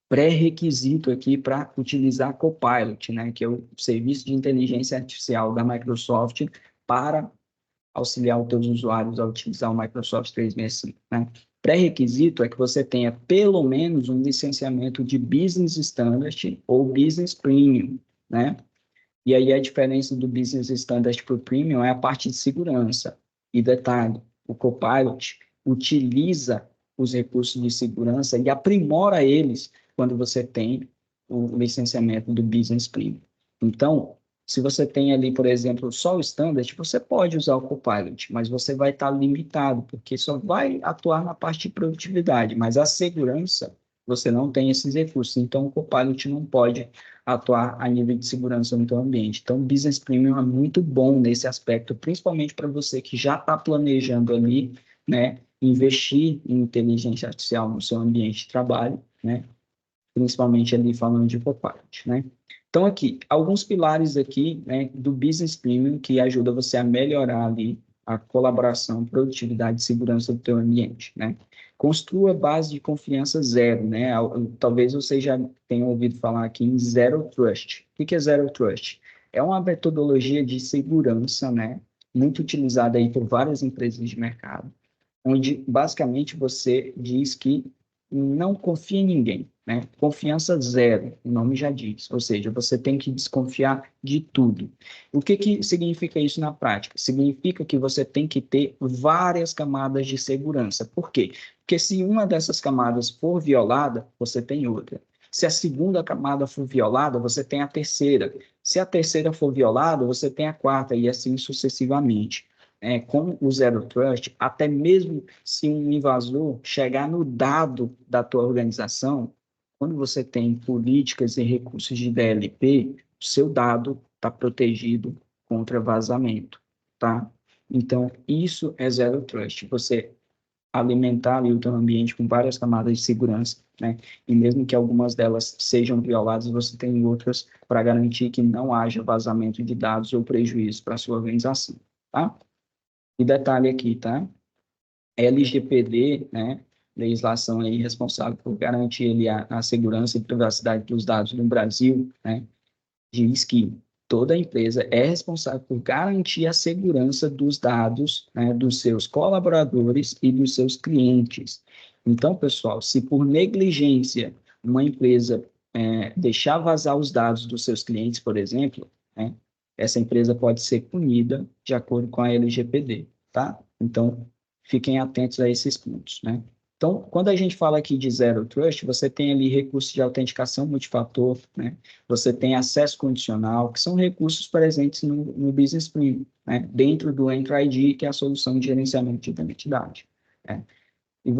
pré-requisito aqui para utilizar Copilot, né? Que é o serviço de inteligência artificial da Microsoft para auxiliar os teus usuários a utilizar o Microsoft 365, né? Pré-requisito é que você tenha pelo menos um licenciamento de Business Standard ou Business Premium, né? E aí a diferença do Business Standard para o Premium é a parte de segurança. E detalhe, o Copilot utiliza os recursos de segurança e aprimora eles quando você tem o licenciamento do Business Premium. Então, se você tem ali, por exemplo, só o Standard, você pode usar o Copilot, mas você vai estar limitado, porque só vai atuar na parte de produtividade, mas a segurança você não tem esses recursos. Então, o Copilot não pode atuar a nível de segurança no teu ambiente. Então, o Business Premium é muito bom nesse aspecto, principalmente para você que já está planejando ali, né, investir em inteligência artificial no seu ambiente de trabalho, né, principalmente ali falando de Copilot, né. Então, aqui, alguns pilares aqui, né, do Business Premium que ajuda você a melhorar ali a colaboração, produtividade e segurança do teu ambiente, né. Construa base de confiança zero, né. Talvez você já tenha ouvido falar aqui em Zero Trust. O que é Zero Trust? É uma metodologia de segurança, né, muito utilizada aí por várias empresas de mercado, onde basicamente você diz que não confia em ninguém, né? Confiança zero, o nome já diz. Ou seja, você tem que desconfiar de tudo. O que que significa isso na prática? Significa que você tem que ter várias camadas de segurança. Por quê? Porque se uma dessas camadas for violada, você tem outra. Se a segunda camada for violada, você tem a terceira. Se a terceira for violada, você tem a quarta, e assim sucessivamente. Com o Zero Trust, até mesmo se um invasor chegar no dado da tua organização, quando você tem políticas e recursos de DLP, o seu dado está protegido contra vazamento, tá? Então, isso é Zero Trust. Você alimentar ali o teu ambiente com várias camadas de segurança, né? E mesmo que algumas delas sejam violadas, você tem outras para garantir que não haja vazamento de dados ou prejuízo para a sua organização, tá? E detalhe aqui, tá? LGPD, né? Legislação aí responsável por garantir ali a segurança e privacidade dos dados no Brasil, né? Diz que toda empresa é responsável por garantir a segurança dos dados, né, dos seus colaboradores e dos seus clientes. Então, pessoal, se por negligência uma empresa deixar vazar os dados dos seus clientes, por exemplo, né, essa empresa pode ser punida de acordo com a LGPD, tá? Então, fiquem atentos a esses pontos, né? Então, quando a gente fala aqui de Zero Trust, você tem ali recursos de autenticação multifator, né? Você tem acesso condicional, que são recursos presentes no Business Premium, né? Dentro do Entra ID, que é a solução de gerenciamento de identidade, né? E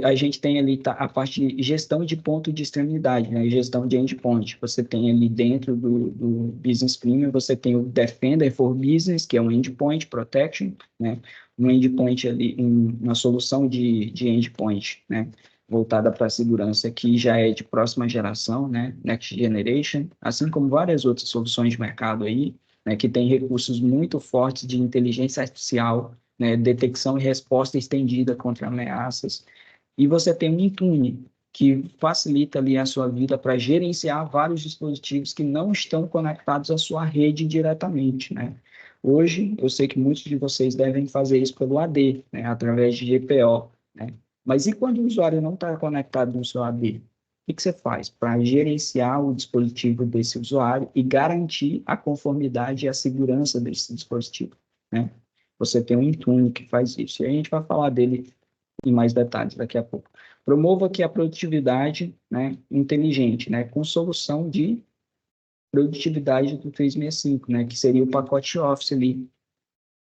a gente tem ali a parte de gestão de ponto de extremidade, né? Gestão de endpoint. Você tem ali dentro do Business Premium, você tem o Defender for Business, que é um endpoint protection, né? Um endpoint ali, uma solução de endpoint, né? Voltada para a segurança, que já é de próxima geração, né? Next Generation, assim como várias outras soluções de mercado aí, né? Que tem recursos muito fortes de inteligência artificial, né, detecção e resposta estendida contra ameaças. E você tem um Intune, que facilita ali a sua vida para gerenciar vários dispositivos que não estão conectados à sua rede diretamente, né? Hoje, eu sei que muitos de vocês devem fazer isso pelo AD, né, através de GPO, né? Mas e quando o usuário não está conectado no seu AD? O que você faz para gerenciar o dispositivo desse usuário e garantir a conformidade e a segurança desse dispositivo, né? Você tem um Intune que faz isso. E a gente vai falar dele em mais detalhes daqui a pouco. Promova aqui a produtividade, né, inteligente, né, com solução de produtividade do 365, né, que seria o pacote Office ali,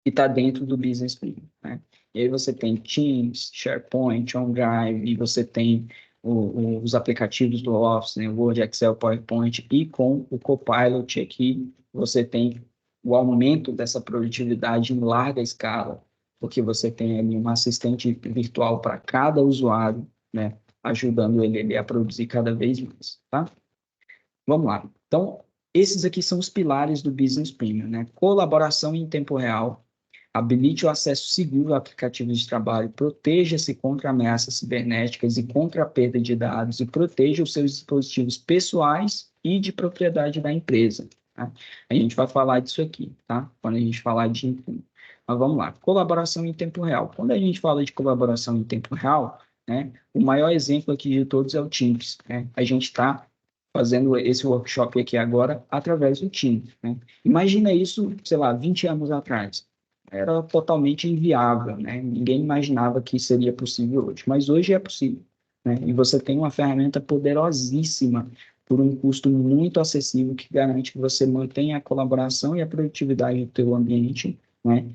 que está dentro do Business Premium, né. E aí você tem Teams, SharePoint, OneDrive, e você tem os aplicativos do Office, né, Word, Excel, PowerPoint, e com o Copilot aqui, você tem o aumento dessa produtividade em larga escala, porque você tem ali um assistente virtual para cada usuário, né, ajudando ele a produzir cada vez mais, tá? Vamos lá. Então, esses aqui são os pilares do Business Premium, né? Colaboração em tempo real, habilite o acesso seguro a aplicativos de trabalho, proteja-se contra ameaças cibernéticas e contra a perda de dados e proteja os seus dispositivos pessoais e de propriedade da empresa, tá? A gente vai falar disso aqui, tá? Quando a gente falar de Intune. Mas vamos lá. Colaboração em tempo real. Quando a gente fala de colaboração em tempo real, né, o maior exemplo aqui de todos é o Teams, né? A gente está fazendo esse workshop aqui agora através do Teams, né? Imagina isso, sei lá, 20 anos atrás. Era totalmente inviável, né? Ninguém imaginava que seria possível hoje, mas hoje é possível, né? E você tem uma ferramenta poderosíssima por um custo muito acessível que garante que você mantenha a colaboração e a produtividade do teu ambiente, né?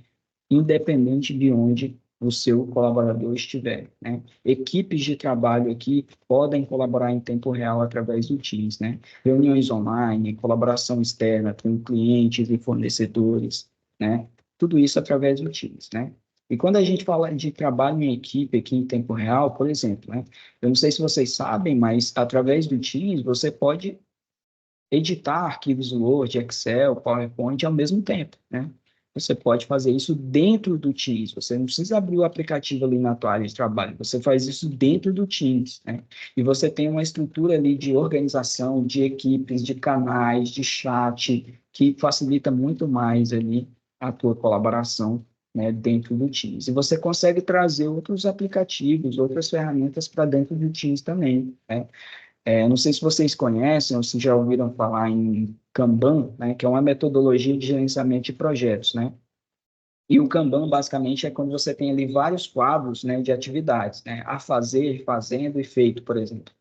Independente de onde o seu colaborador estiver, né? Equipes de trabalho aqui podem colaborar em tempo real através do Teams, né? Reuniões online, colaboração externa com clientes e fornecedores, né? Tudo isso através do Teams, né? E quando a gente fala de trabalho em equipe aqui em tempo real, por exemplo, né? Eu não sei se vocês sabem, mas através do Teams você pode editar arquivos Word, Excel, PowerPoint ao mesmo tempo, né? Você pode fazer isso dentro do Teams. Você não precisa abrir o aplicativo ali na tua área de trabalho. Você faz isso dentro do Teams, né? E você tem uma estrutura ali de organização, de equipes, de canais, de chat, que facilita muito mais ali a tua colaboração, né, dentro do Teams. E você consegue trazer outros aplicativos, outras ferramentas para dentro do Teams também, né? Não sei se vocês conhecem ou se já ouviram falar em Kanban, né, que é uma metodologia de gerenciamento de projetos, né? E o Kanban, basicamente, é quando você tem ali vários quadros, né, de atividades, né? A fazer, fazendo e feito, por exemplo.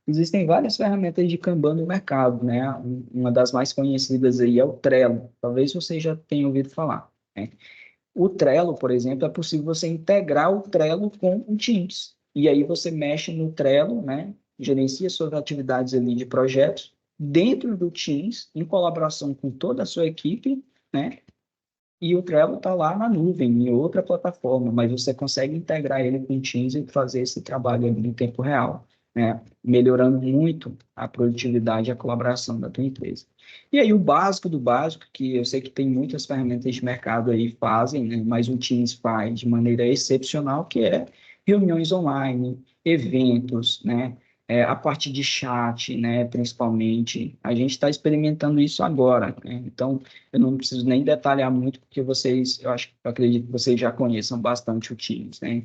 Existem várias ferramentas de Kanban no mercado, né? Uma das mais conhecidas aí é o Trello. Talvez você já tenha ouvido falar, né? O Trello, por exemplo, é possível você integrar o Trello com o Teams. E aí você mexe no Trello, né? Gerencia suas atividades ali de projetos dentro do Teams, em colaboração com toda a sua equipe, né? E o Trello está lá na nuvem, em outra plataforma, mas você consegue integrar ele com o Teams e fazer esse trabalho ali em tempo real, né? Melhorando muito a produtividade e a colaboração da tua empresa. E aí o básico do básico, que eu sei que tem muitas ferramentas de mercado aí que fazem, né? Mas o Teams faz de maneira excepcional, que é reuniões online, eventos, né? A parte de chat, né? Principalmente, a gente está experimentando isso agora, né? Então, eu não preciso nem detalhar muito, porque vocês, eu acredito que vocês já conheçam bastante o Teams, né?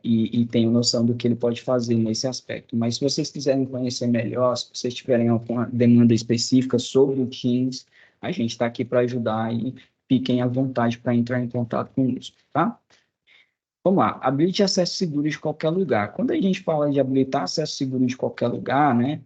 E tenham noção do que ele pode fazer nesse aspecto. Mas se vocês quiserem conhecer melhor, se vocês tiverem alguma demanda específica sobre o Teams, a gente está aqui para ajudar e fiquem à vontade para entrar em contato conosco, tá? Vamos lá, habilite acesso seguro de qualquer lugar. Quando a gente fala de habilitar acesso seguro de qualquer lugar, né,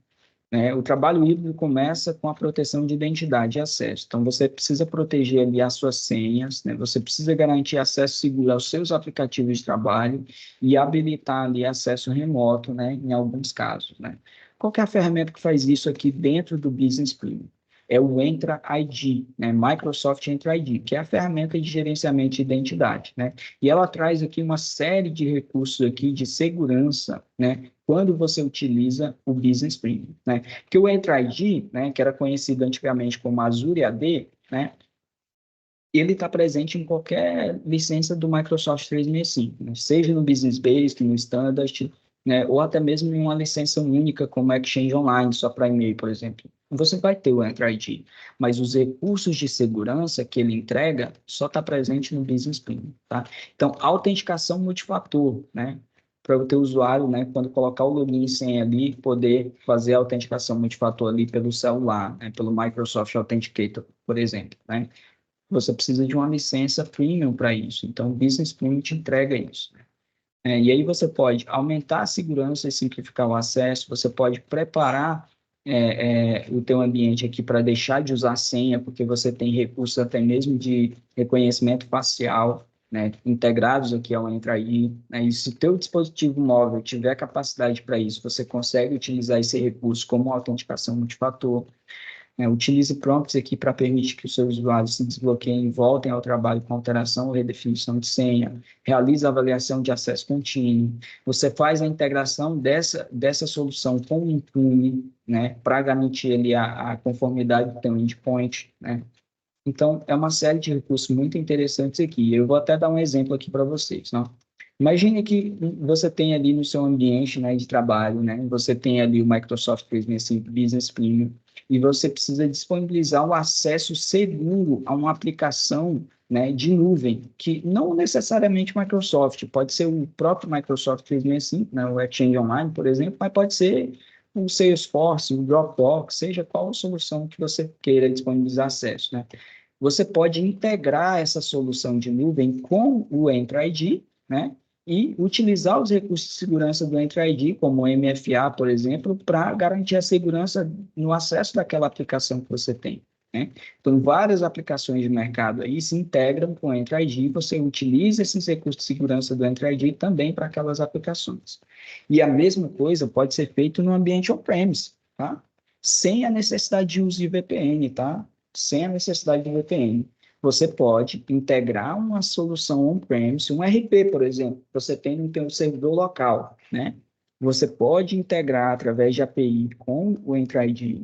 o trabalho híbrido começa com a proteção de identidade e acesso. Então, você precisa proteger ali as suas senhas, né? Você precisa garantir acesso seguro aos seus aplicativos de trabalho e habilitar ali acesso remoto, né, em alguns casos, né? Qual que é a ferramenta que faz isso aqui dentro do Business Premium? É o Entra ID, né? Microsoft Entra ID, que é a ferramenta de gerenciamento de identidade, né? E ela traz aqui uma série de recursos aqui de segurança, né? Quando você utiliza o Business Premium, né? Porque o Entra ID, né, que era conhecido antigamente como Azure AD, né, ele está presente em qualquer licença do Microsoft 365, né? Seja no Business Basic, no Standard, né, ou até mesmo em uma licença única como Exchange Online, só para e-mail, por exemplo. Você vai ter o Entra ID, mas os recursos de segurança que ele entrega só está presente no Business Premium, tá? Então, autenticação multifator, né? Para o teu usuário, né, quando colocar o login e senha ali, poder fazer a autenticação multifator ali pelo celular, né, pelo Microsoft Authenticator, por exemplo, né? Você precisa de uma licença premium para isso. Então, o Business Premium te entrega isso, né? E aí você pode aumentar a segurança e simplificar o acesso, você pode preparar o teu ambiente aqui para deixar de usar senha, porque você tem recursos até mesmo de reconhecimento facial, né, integrados aqui ao Entra aí, né, e se o teu dispositivo móvel tiver capacidade para isso, você consegue utilizar esse recurso como autenticação multifator. Utilize prompts aqui para permitir que os seus usuários se desbloqueiem e voltem ao trabalho com alteração ou redefinição de senha. Realize a avaliação de acesso contínuo. Você faz a integração dessa solução com o Intune, né, para garantir ali a conformidade do teu endpoint, né? Então, é uma série de recursos muito interessantes aqui. Eu vou até dar um exemplo aqui para vocês, né? Imagine que você tem ali no seu ambiente, né, de trabalho, né, você tem ali o Microsoft 365 Business Premium e você precisa disponibilizar o acesso seguro a uma aplicação, né, de nuvem, que não necessariamente Microsoft, pode ser o próprio Microsoft 365, né, o Exchange Online, por exemplo, mas pode ser o Salesforce, o Dropbox, seja qual a solução que você queira disponibilizar acesso, né? Você pode integrar essa solução de nuvem com o Entra ID, né? E utilizar os recursos de segurança do Entra ID, como o MFA, por exemplo, para garantir a segurança no acesso daquela aplicação que você tem. né? Então, várias aplicações de mercado aí se integram com o Entra ID e você utiliza esses recursos de segurança do Entra ID também para aquelas aplicações. E a mesma coisa pode ser feito no ambiente on-premise, tá? Sem a necessidade de uso de VPN, tá? Sem a necessidade de VPN. Você pode integrar uma solução on-premise, um RP, por exemplo, você tem no seu servidor local, né? Você pode integrar através de API com o Entra ID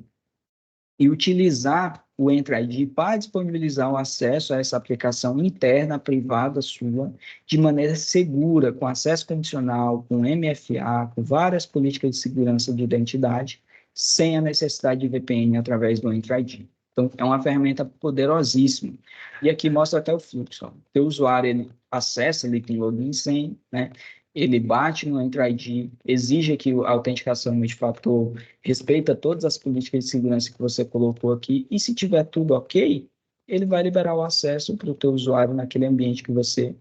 e utilizar o Entra ID para disponibilizar o acesso a essa aplicação interna, privada sua, de maneira segura, com acesso condicional, com MFA, com várias políticas de segurança de identidade, sem a necessidade de VPN através do Entra ID. Então, é uma ferramenta poderosíssima. E aqui mostra até o fluxo. O teu usuário, ele acessa, ele tem login sem, né? Ele bate no Entra ID, exige que a autenticação multifator respeita todas as políticas de segurança que você colocou aqui, e se tiver tudo ok, ele vai liberar o acesso para o teu usuário naquele ambiente que você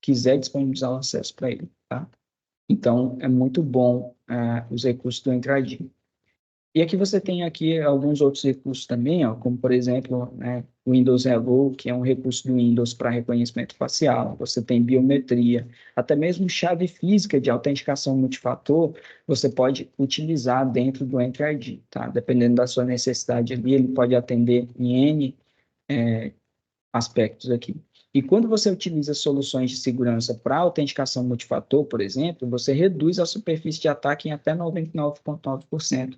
quiser disponibilizar o acesso para ele, tá? Então, é muito bom os recursos do Entra ID. E aqui você tem aqui alguns outros recursos também, ó, como, por exemplo, né, o Windows Hello, que é um recurso do Windows para reconhecimento facial. Você tem biometria, até mesmo chave física de autenticação multifator, você pode utilizar dentro do Entra ID, tá? Dependendo da sua necessidade ali, ele pode atender em N aspectos aqui. E quando você utiliza soluções de segurança para autenticação multifator, por exemplo, você reduz a superfície de ataque em até 99,9%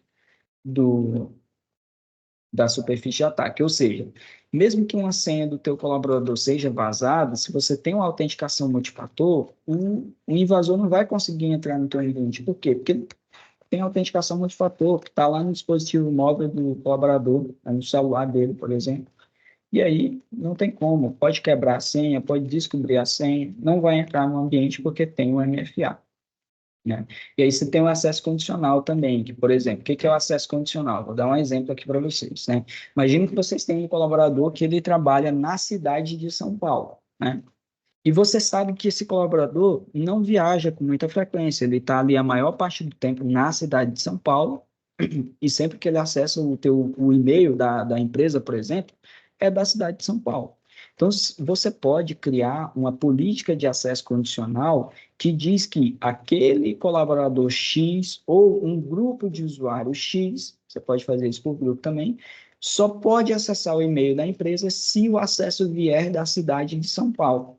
da superfície de ataque. Ou seja, mesmo que uma senha do teu colaborador seja vazada, se você tem uma autenticação multifator, o invasor não vai conseguir entrar no teu ambiente. Por quê? Porque tem autenticação multifator, que está lá no dispositivo móvel do colaborador, no celular dele, por exemplo. E aí, não tem como. Pode quebrar a senha, pode descobrir a senha, não vai entrar no ambiente porque tem o MFA. Né? E aí você tem o acesso condicional também, que, por exemplo, o que é o acesso condicional? Vou dar um exemplo aqui para vocês, né? Imagina que vocês têm um colaborador que ele trabalha na cidade de São Paulo, né? E você sabe que esse colaborador não viaja com muita frequência, ele está ali a maior parte do tempo na cidade de São Paulo, e sempre que ele acessa o e-mail da empresa, por exemplo, é da cidade de São Paulo. Então, você pode criar uma política de acesso condicional que diz que aquele colaborador X ou um grupo de usuários X, você pode fazer isso por grupo também, só pode acessar o e-mail da empresa se o acesso vier da cidade de São Paulo.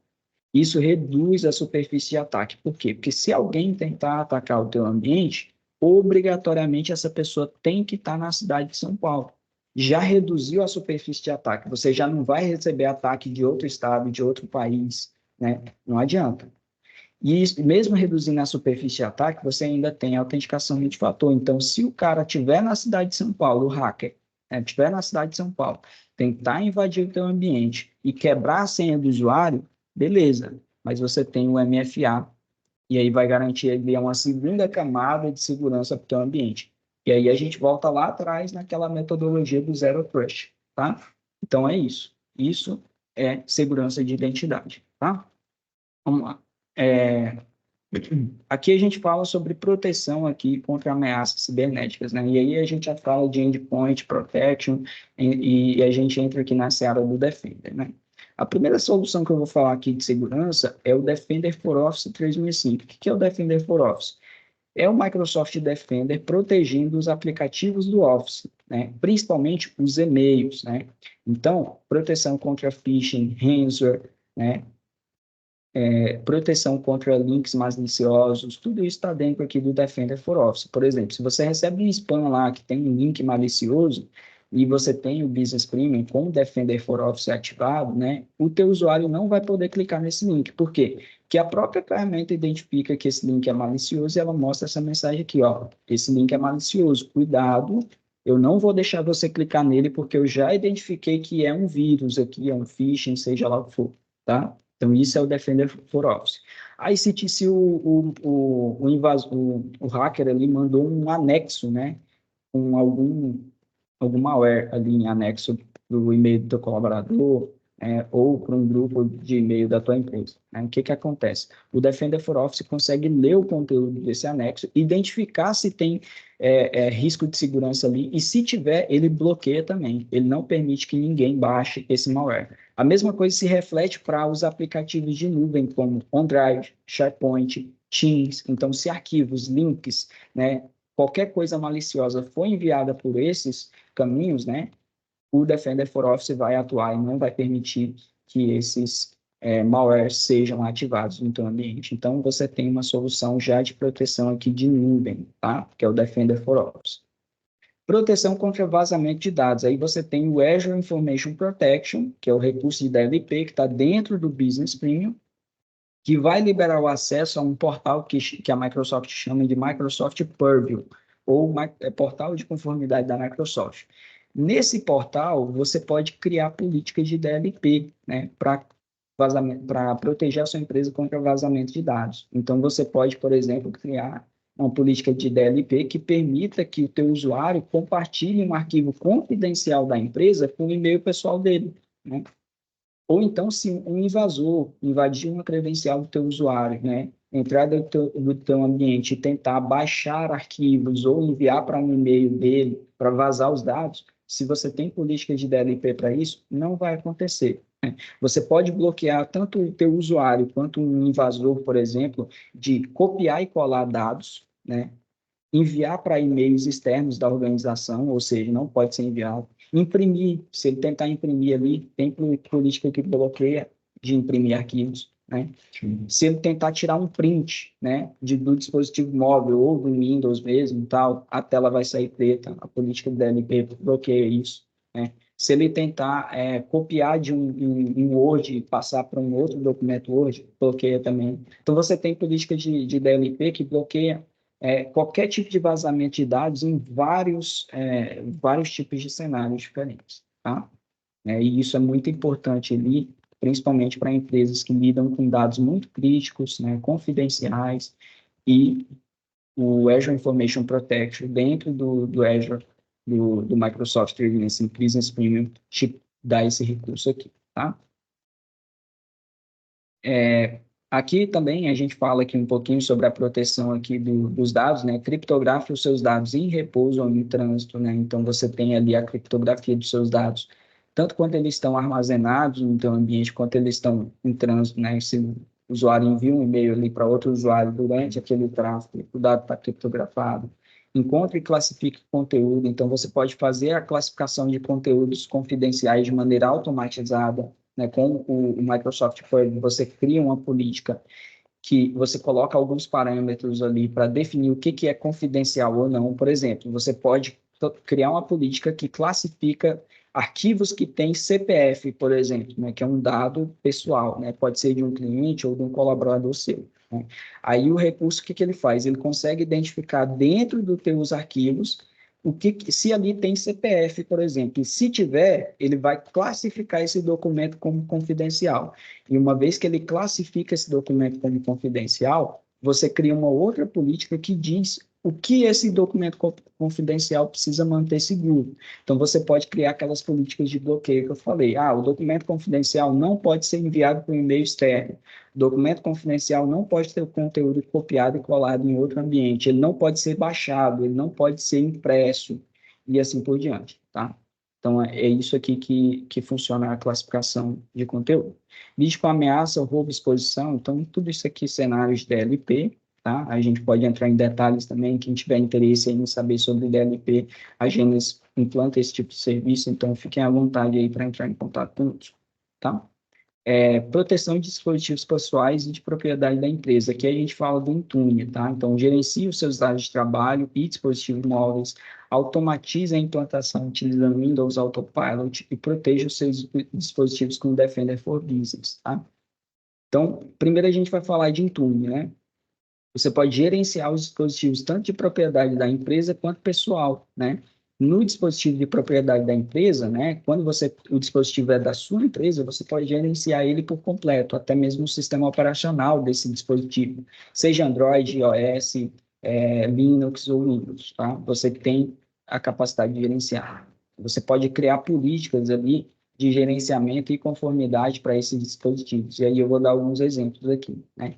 Isso reduz a superfície de ataque. Por quê? Porque se alguém tentar atacar o teu ambiente, obrigatoriamente essa pessoa tem que estar na cidade de São Paulo. Já reduziu a superfície de ataque. Você já não vai receber ataque de outro estado, de outro país, né? Não adianta. E isso, mesmo reduzindo a superfície de ataque, você ainda tem a autenticação multifator. Então, se o cara estiver na cidade de São Paulo, o hacker, estiver na cidade de São Paulo, tentar invadir o teu ambiente e quebrar a senha do usuário, beleza, mas você tem o MFA, e aí vai garantir ali uma segunda camada de segurança para o teu ambiente. E aí a gente volta lá atrás naquela metodologia do Zero Trust, tá? Então é isso. Isso é segurança de identidade, tá? Vamos lá. Aqui a gente fala sobre proteção aqui contra ameaças cibernéticas, né? E aí a gente já fala de endpoint protection e a gente entra aqui na seara do Defender, né? A primeira solução que eu vou falar aqui de segurança é o Defender for Office 365. O que é o Defender for Office? É o Microsoft Defender protegendo os aplicativos do Office, né? Principalmente os e-mails, né? Então, proteção contra phishing, ransomware, né? Proteção contra links maliciosos, tudo isso está dentro aqui do Defender for Office. Por exemplo, se você recebe um spam lá que tem um link malicioso e você tem o Business Premium com o Defender for Office ativado, né, o teu usuário não vai poder clicar nesse link. Por quê? Porque a própria ferramenta identifica que esse link é malicioso e ela mostra essa mensagem aqui, ó, esse link é malicioso, cuidado, eu não vou deixar você clicar nele porque eu já identifiquei que é um vírus aqui, é um phishing, seja lá o que for, tá? Então, isso é o Defender for Office. Aí, se o hacker ali mandou um anexo, né, com algum malware ali em anexo do e-mail do teu colaborador, ou para um grupo de e-mail da tua empresa. Né? O que acontece? O Defender for Office consegue ler o conteúdo desse anexo, identificar se tem risco de segurança ali, e se tiver, ele bloqueia também. Ele não permite que ninguém baixe esse malware. A mesma coisa se reflete para os aplicativos de nuvem, como OneDrive, SharePoint, Teams. Então, se arquivos, links, né, qualquer coisa maliciosa for enviada por esses caminhos, né, o Defender for Office vai atuar e não vai permitir que esses malwares sejam ativados no teu ambiente. Então, você tem uma solução já de proteção aqui de nuvem, tá? Que é o Defender for Office. Proteção contra vazamento de dados. Aí você tem o Azure Information Protection, que é o recurso de DLP que está dentro do Business Premium, que vai liberar o acesso a um portal que a Microsoft chama de Microsoft Purview, ou portal de conformidade da Microsoft. Nesse portal, você pode criar políticas de DLP, né, para proteger a sua empresa contra vazamento de dados. Então, você pode, por exemplo, criar uma política de DLP que permita que o teu usuário compartilhe um arquivo confidencial da empresa com o e-mail pessoal dele, né? Ou então, se um invasor invadir uma credencial do teu usuário, né, entrar do teu ambiente e tentar baixar arquivos ou enviar para um e-mail dele para vazar os dados, se você tem política de DLP para isso, não vai acontecer. Né? Você pode bloquear tanto o teu usuário quanto um invasor, por exemplo, de copiar e colar dados, né, enviar para e-mails externos da organização, ou seja, não pode ser enviado. Imprimir, se ele tentar imprimir ali, tem política que bloqueia de imprimir arquivos, né? Se ele tentar tirar um print, né, do dispositivo móvel ou do Windows mesmo, tal, a tela vai sair preta, a política do DLP bloqueia isso, né? Se ele tentar copiar de um Word e passar para um outro documento Word, bloqueia também. Então, você tem política de DLP que bloqueia qualquer tipo de vazamento de dados em vários tipos de cenários diferentes, tá? E isso é muito importante ali, principalmente para empresas que lidam com dados muito críticos, né, confidenciais, e o Azure Information Protection dentro do Azure, do Microsoft 365 Business Premium, te dá esse recurso aqui, tá? Aqui também a gente fala aqui um pouquinho sobre a proteção aqui dos dados, né? Criptografe os seus dados em repouso ou em trânsito, né? Então, você tem ali a criptografia dos seus dados, tanto quando eles estão armazenados no teu ambiente, quanto eles estão em trânsito, né? Se o usuário envia um e-mail ali para outro usuário durante aquele tráfego, o dado está criptografado. Encontre e classifique conteúdo. Então, você pode fazer a classificação de conteúdos confidenciais de maneira automatizada, né, com o Microsoft Word, você cria uma política que você coloca alguns parâmetros ali para definir o que é confidencial ou não. Por exemplo, você pode criar uma política que classifica arquivos que têm CPF, por exemplo, né, que é um dado pessoal, né, pode ser de um cliente ou de um colaborador seu. Né? Aí o recurso, o que ele faz? Ele consegue identificar dentro dos teus arquivos se ali tem CPF, por exemplo, e se tiver, ele vai classificar esse documento como confidencial. E uma vez que ele classifica esse documento como confidencial, você cria uma outra política que diz o que esse documento confidencial precisa manter seguro. Então, você pode criar aquelas políticas de bloqueio que eu falei. O documento confidencial não pode ser enviado por e-mail externo. O documento confidencial não pode ter o conteúdo copiado e colado em outro ambiente. Ele não pode ser baixado, ele não pode ser impresso e assim por diante, tá? Então, é isso aqui que funciona a classificação de conteúdo. Lide com ameaça, roubo, exposição. Então, tudo isso aqui, cenários de DLP, tá? A gente pode entrar em detalhes também, quem tiver interesse em saber sobre DLP, a Gênesis implanta esse tipo de serviço, então fiquem à vontade aí para entrar em contato conosco, tá? Proteção de dispositivos pessoais e de propriedade da empresa. Aqui a gente fala do Intune, tá? Então, gerencie os seus dados de trabalho e dispositivos móveis, automatize a implantação utilizando Windows Autopilot e proteja os seus dispositivos com o Defender for Business, tá? Então, primeiro a gente vai falar de Intune, né? Você pode gerenciar os dispositivos tanto de propriedade da empresa quanto pessoal, né? No dispositivo de propriedade da empresa, né? Quando o dispositivo é da sua empresa, você pode gerenciar ele por completo, até mesmo o sistema operacional desse dispositivo, seja Android, iOS, Linux ou Windows, tá? Você tem a capacidade de gerenciar. Você pode criar políticas ali de gerenciamento e conformidade para esses dispositivos. E aí eu vou dar alguns exemplos aqui, né?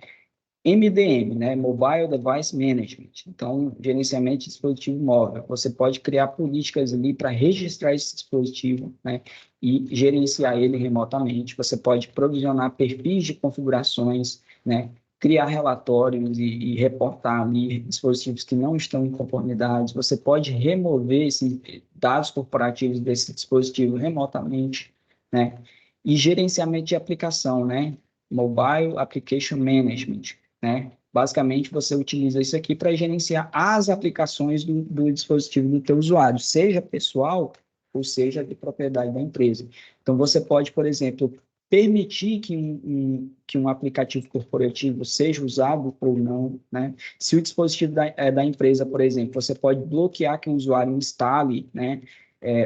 MDM, né? Mobile Device Management. Então, gerenciamento de dispositivo móvel. Você pode criar políticas ali para registrar esse dispositivo, né? E gerenciar ele remotamente. Você pode provisionar perfis de configurações, né? Criar relatórios e reportar ali dispositivos que não estão em conformidade. Você pode remover esses dados corporativos desse dispositivo remotamente, né? E gerenciamento de aplicação, né? Mobile Application Management, né? Basicamente, você utiliza isso aqui para gerenciar as aplicações do dispositivo do teu usuário, seja pessoal ou seja de propriedade da empresa. Então, você pode, por exemplo, permitir que um aplicativo corporativo seja usado ou não, né? Se o dispositivo é da empresa, por exemplo, você pode bloquear que o usuário instale, né,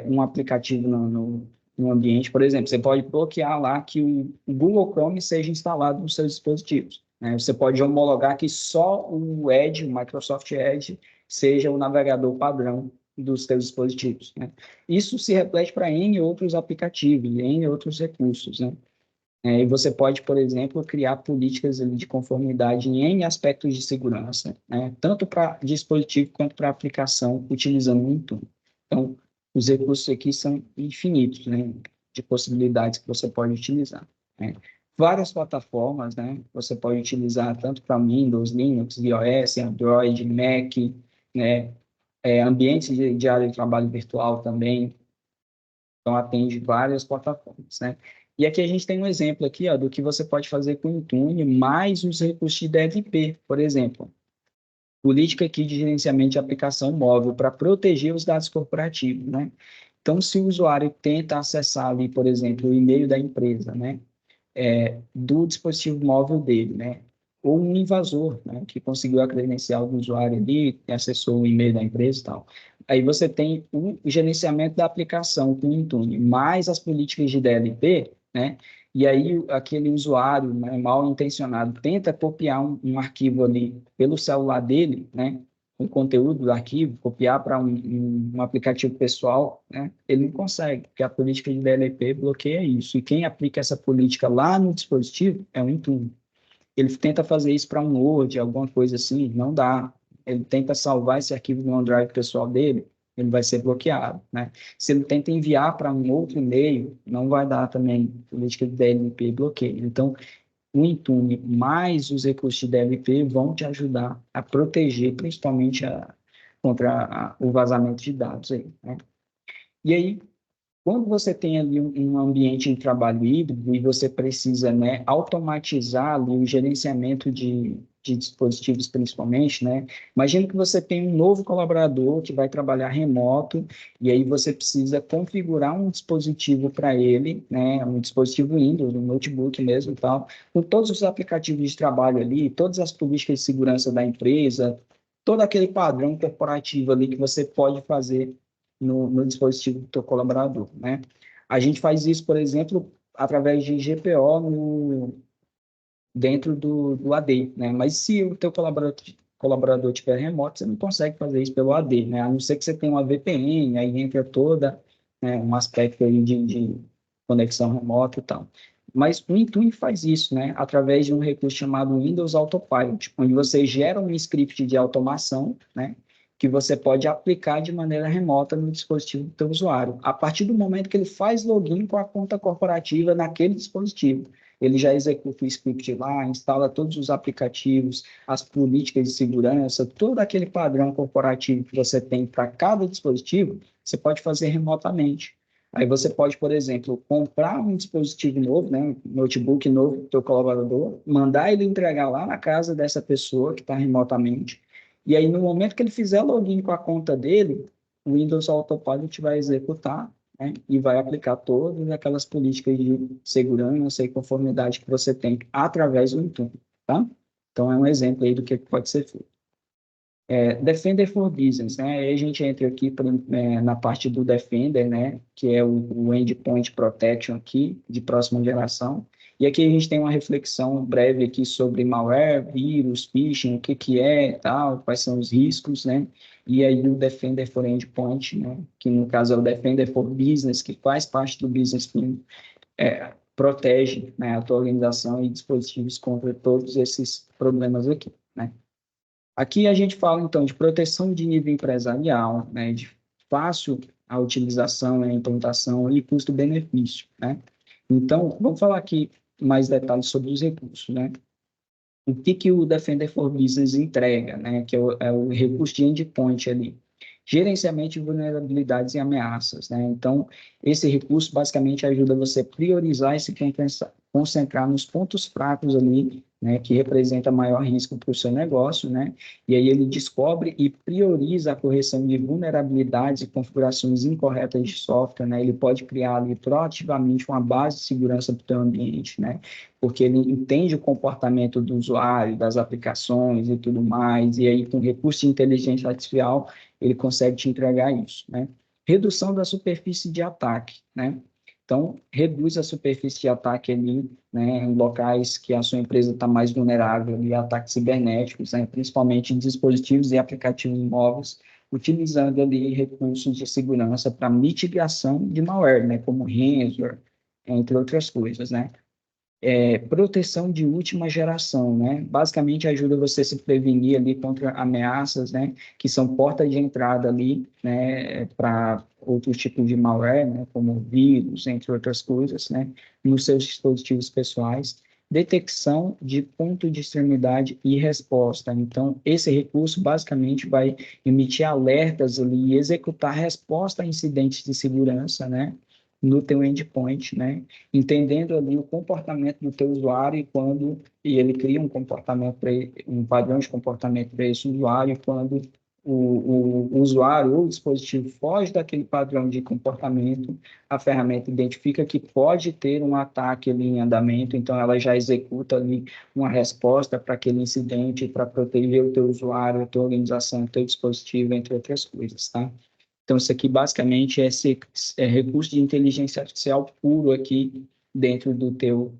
um aplicativo no ambiente, por exemplo, você pode bloquear lá que o Google Chrome seja instalado nos seus dispositivos, né? Você pode homologar que só o Edge, o Microsoft Edge, seja o navegador padrão dos seus dispositivos, né? Isso se reflete para N outros aplicativos, N outros recursos, né? E você pode, por exemplo, criar políticas de conformidade em N aspectos de segurança, né? Tanto para dispositivo quanto para aplicação, utilizando o Intune. Então, os recursos aqui são infinitos, né? De possibilidades que você pode utilizar, né? Várias plataformas, né? Você pode utilizar tanto para Windows, Linux, iOS, Android, Mac, né? Ambientes de área de trabalho virtual também. Então, atende várias plataformas, né? E aqui a gente tem um exemplo aqui, ó, do que você pode fazer com o Intune, mais os recursos de DLP, por exemplo. Política aqui de gerenciamento de aplicação móvel para proteger os dados corporativos, né? Então, se o usuário tenta acessar ali, por exemplo, o e-mail da empresa, né? Do dispositivo móvel dele, né? Ou um invasor, né? Que conseguiu a credencial do usuário ali, acessou o e-mail da empresa e tal. Aí você tem o gerenciamento da aplicação com o Intune, mais as políticas de DLP, né? E aí aquele usuário, né, mal intencionado tenta copiar um arquivo ali pelo celular dele, né? O conteúdo do arquivo, copiar para um aplicativo pessoal, né? Ele não consegue, porque a política de DLP bloqueia isso. E quem aplica essa política lá no dispositivo é o Intune. Ele tenta fazer isso para um Word, alguma coisa assim, não dá. Ele tenta salvar esse arquivo no OneDrive pessoal dele, ele vai ser bloqueado, né? Se ele tenta enviar para um outro e-mail, não vai dar também. Política de DLP bloqueia. Então, o Intune mais os recursos de DLP vão te ajudar a proteger, principalmente contra o vazamento de dados aí, né? E aí, quando você tem ali um ambiente de trabalho híbrido e você precisa, né, automatizar ali o gerenciamento de dispositivos principalmente, né? Imagina que você tem um novo colaborador que vai trabalhar remoto e aí você precisa configurar um dispositivo para ele, né? Um dispositivo Windows, um notebook mesmo e tal, com todos os aplicativos de trabalho ali, todas as políticas de segurança da empresa, todo aquele padrão corporativo ali que você pode fazer no dispositivo do teu colaborador, né? A gente faz isso, por exemplo, através de GPO dentro do AD, né? Mas se o teu colaborador estiver remoto, você não consegue fazer isso pelo AD, né? A não ser que você tenha uma VPN, aí entra toda, né, um aspecto aí de conexão remota e tal. Mas o Intune faz isso, né? Através de um recurso chamado Windows Autopilot, onde você gera um script de automação, né? Que você pode aplicar de maneira remota no dispositivo do teu usuário. A partir do momento que ele faz login com a conta corporativa naquele dispositivo, ele já executa o script lá, instala todos os aplicativos, as políticas de segurança, todo aquele padrão corporativo que você tem para cada dispositivo, você pode fazer remotamente. Aí você pode, por exemplo, comprar um dispositivo novo, né, um notebook novo para o teu colaborador, mandar ele entregar lá na casa dessa pessoa que está remotamente, e aí no momento que ele fizer login com a conta dele, o Windows Autopilot vai executar, né, e vai aplicar todas aquelas políticas de segurança e conformidade que você tem através do Intune, tá? Então é um exemplo aí do que pode ser feito. Defender for Business, né? Aí a gente entra aqui na parte do Defender, né? Que é o Endpoint Protection aqui, de próxima geração. E aqui a gente tem uma reflexão breve aqui sobre malware, vírus, phishing, o que que é, tal, quais são os riscos, né? E aí o Defender for Endpoint, né? Que no caso é o Defender for Business, que faz parte do Business Team, protege, né, a tua organização e dispositivos contra todos esses problemas aqui, né? Aqui a gente fala, então, de proteção de nível empresarial, né, de fácil a utilização, a implantação e custo-benefício, né? Então, vamos falar aqui mais detalhes sobre os recursos, né? O que que o Defender for Business entrega, né? Que é o recurso de endpoint ali. Gerenciamento de vulnerabilidades e ameaças, né? Então, esse recurso basicamente ajuda você a priorizar e se concentrar nos pontos fracos ali, né? Que representa maior risco para o seu negócio, né? E aí ele descobre e prioriza a correção de vulnerabilidades e configurações incorretas de software, né? Ele pode criar ali proativamente uma base de segurança para o teu ambiente, né? Porque ele entende o comportamento do usuário, das aplicações e tudo mais, e aí com recurso de inteligência artificial ele consegue te entregar isso, né? Redução da superfície de ataque, né? Então, reduz a superfície de ataque ali, né, em locais que a sua empresa está mais vulnerável a ataques cibernéticos, né, principalmente em dispositivos e aplicativos móveis, utilizando ali recursos de segurança para mitigação de malware, né, como ransomware, entre outras coisas, né? Proteção de última geração, né? Basicamente ajuda você a se prevenir ali contra ameaças, né? Que são portas de entrada ali, né? Para outros tipos de malware, né? Como vírus, entre outras coisas, né? Nos seus dispositivos pessoais. Detecção de ponto de extremidade e resposta. Então, esse recurso basicamente vai emitir alertas ali e executar resposta a incidentes de segurança, né? No teu endpoint, né? Entendendo ali o comportamento do teu usuário e ele cria um comportamento um padrão de comportamento para esse usuário quando o usuário ou o dispositivo foge daquele padrão de comportamento, a ferramenta identifica que pode ter um ataque ali em andamento, então ela já executa ali uma resposta para aquele incidente para proteger o teu usuário, a tua organização, o teu dispositivo, entre outras coisas, tá? Então, isso aqui basicamente é recurso de inteligência artificial puro aqui dentro do teu